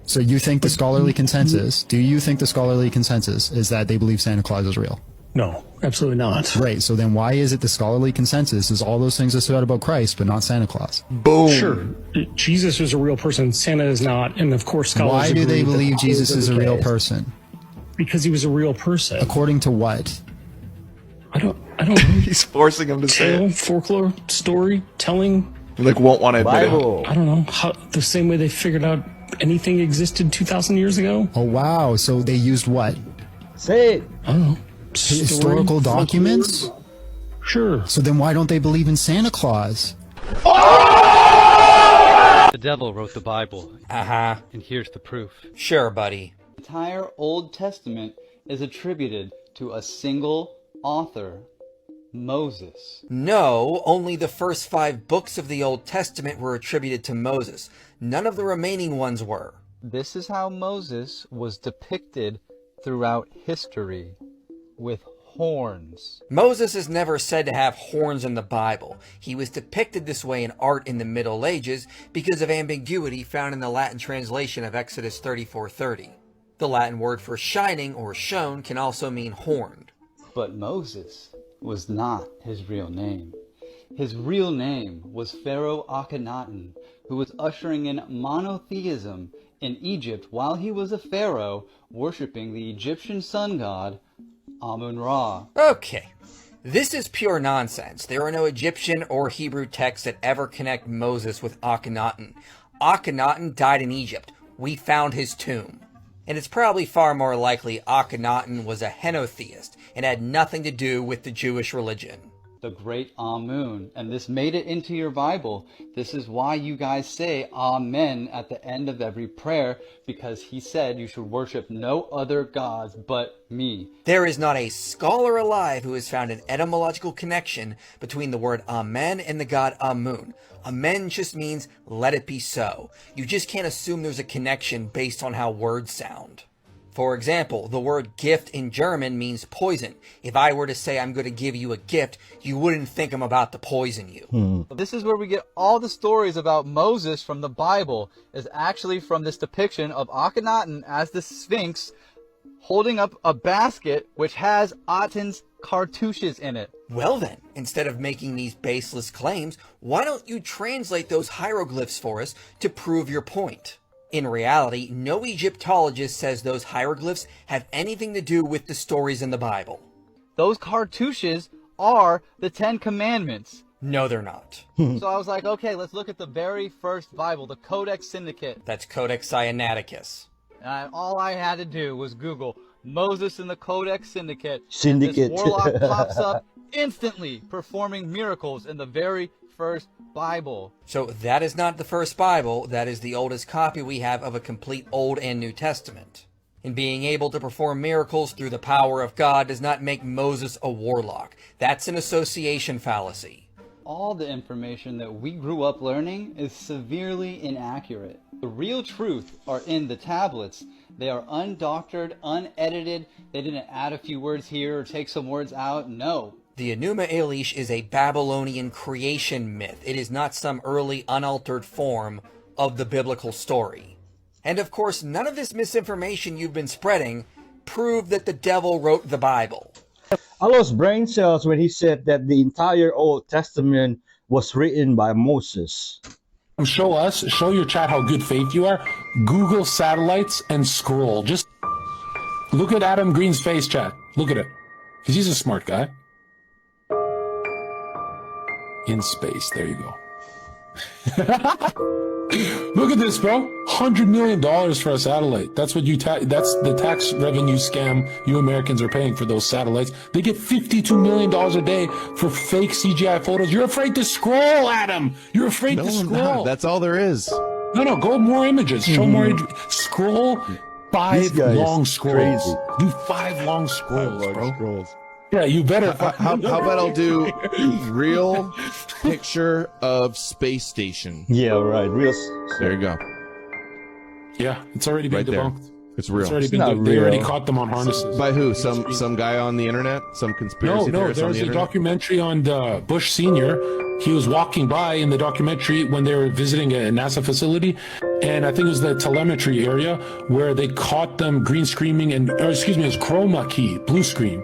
So you think the scholarly consensus, do you think the scholarly consensus is that they believe Santa Claus is real? No, absolutely not. Right, so then why is it the scholarly consensus is all those things are said about Christ, but not Santa Claus? Boom. Sure, Jesus is a real person, Santa is not, and of course scholars Why do they agree that believe that Jesus is a real case. person? Because he was a real person. According to what? I don't know. He's forcing him to say Tale, it. folklore, story, telling. Like, won't want to admit it. I don't know. The same way they figured out anything existed 2,000 years ago. Oh, wow. So they used what? Say it. I don't know. Historical documents? Sure. So then why don't they believe in Santa Claus? The devil wrote the Bible. Uh-huh. And here's the proof. Sure, buddy. The entire Old Testament is attributed to a single author, Moses. No, only the first 5 books of the Old Testament were attributed to Moses. None of the remaining ones were. This is how Moses was depicted throughout history, with horns. Moses is never said to have horns in the Bible. He was depicted this way in art in the Middle Ages because of ambiguity found in the Latin translation of Exodus 34:30. The Latin word for shining or shone can also mean horned. But Moses was not his real name. His real name was Pharaoh Akhenaten, who was ushering in monotheism in Egypt while he was a pharaoh worshipping the Egyptian sun god Amun-Ra. Okay, this is pure nonsense. There are no Egyptian or Hebrew texts that ever connect Moses with Akhenaten. Akhenaten died in Egypt. We found his tomb. And it's probably far more likely Akhenaten was a henotheist and had nothing to do with the Jewish religion. The great Amun, and this made it into your Bible. This is why you guys say Amen at the end of every prayer, because he said you should worship no other gods but me. There is not a scholar alive who has found an etymological connection between the word Amen and the god Amun. Amen just means let it be so. You just can't assume there's a connection based on how words sound. For example, the word gift in German means poison. If I were to say I'm going to give you a gift, you wouldn't think I'm about to poison you. This is where we get all the stories about Moses from the Bible, is actually from this depiction of Akhenaten as the Sphinx holding up a basket which has Aten's cartouches in it. Well then, instead of making these baseless claims, why don't you translate those hieroglyphs for us to prove your point? In reality, no Egyptologist says those hieroglyphs have anything to do with the stories in the Bible. Those cartouches are the 10 Commandments. No, they're not. So I was like, okay, let's look at the very first Bible, the Codex Syndicate. That's Codex Sinaiticus. And all I had to do was Google Moses and the Codex Syndicate. Syndicate. And this warlock pops up instantly performing miracles in the very first Bible. So that is not the first Bible, that is the oldest copy we have of a complete Old and New Testament. And being able to perform miracles through the power of God does not make Moses a warlock. That's an association fallacy. All the information that we grew up learning is severely inaccurate. The real truth are in the tablets. They are undoctored, unedited. They didn't add a few words here or take some words out. No. The Enuma Elish is a Babylonian creation myth. It is not some early unaltered form of the biblical story. And of course, none of this misinformation you've been spreading prove that the devil wrote the Bible. I lost brain cells when he said that the entire Old Testament was written by Moses. Show your chat how good faith you are. Google satellites and scroll. Just look at Adam Green's face, chat. Look at it. Because he's a smart guy. In space, there you go. Look at this, bro. $100 million for a satellite. That's what that's the tax revenue scam you Americans are paying for those satellites. They get $52 million a day for fake CGI photos. You're afraid to scroll, Adam. You're afraid to scroll. That's all there is. No, go more images. Show more images. Scroll 5 long scrolls. crazy. Do 5 long scrolls, bro. Scrolls. Yeah, you better. How about I'll do real picture of space station? Yeah, right. Real. There you go. Yeah, it's already been Right there. debunked. It's real. It's already It's been. not They already real. caught them on harnesses. By who? Some guy on the internet? Some conspiracy No, theorist on there's the a internet? documentary on Bush Senior. He was walking by in the documentary when they were visiting a NASA facility, and I think it was the telemetry area where they caught them green screening it was chroma key, blue screen.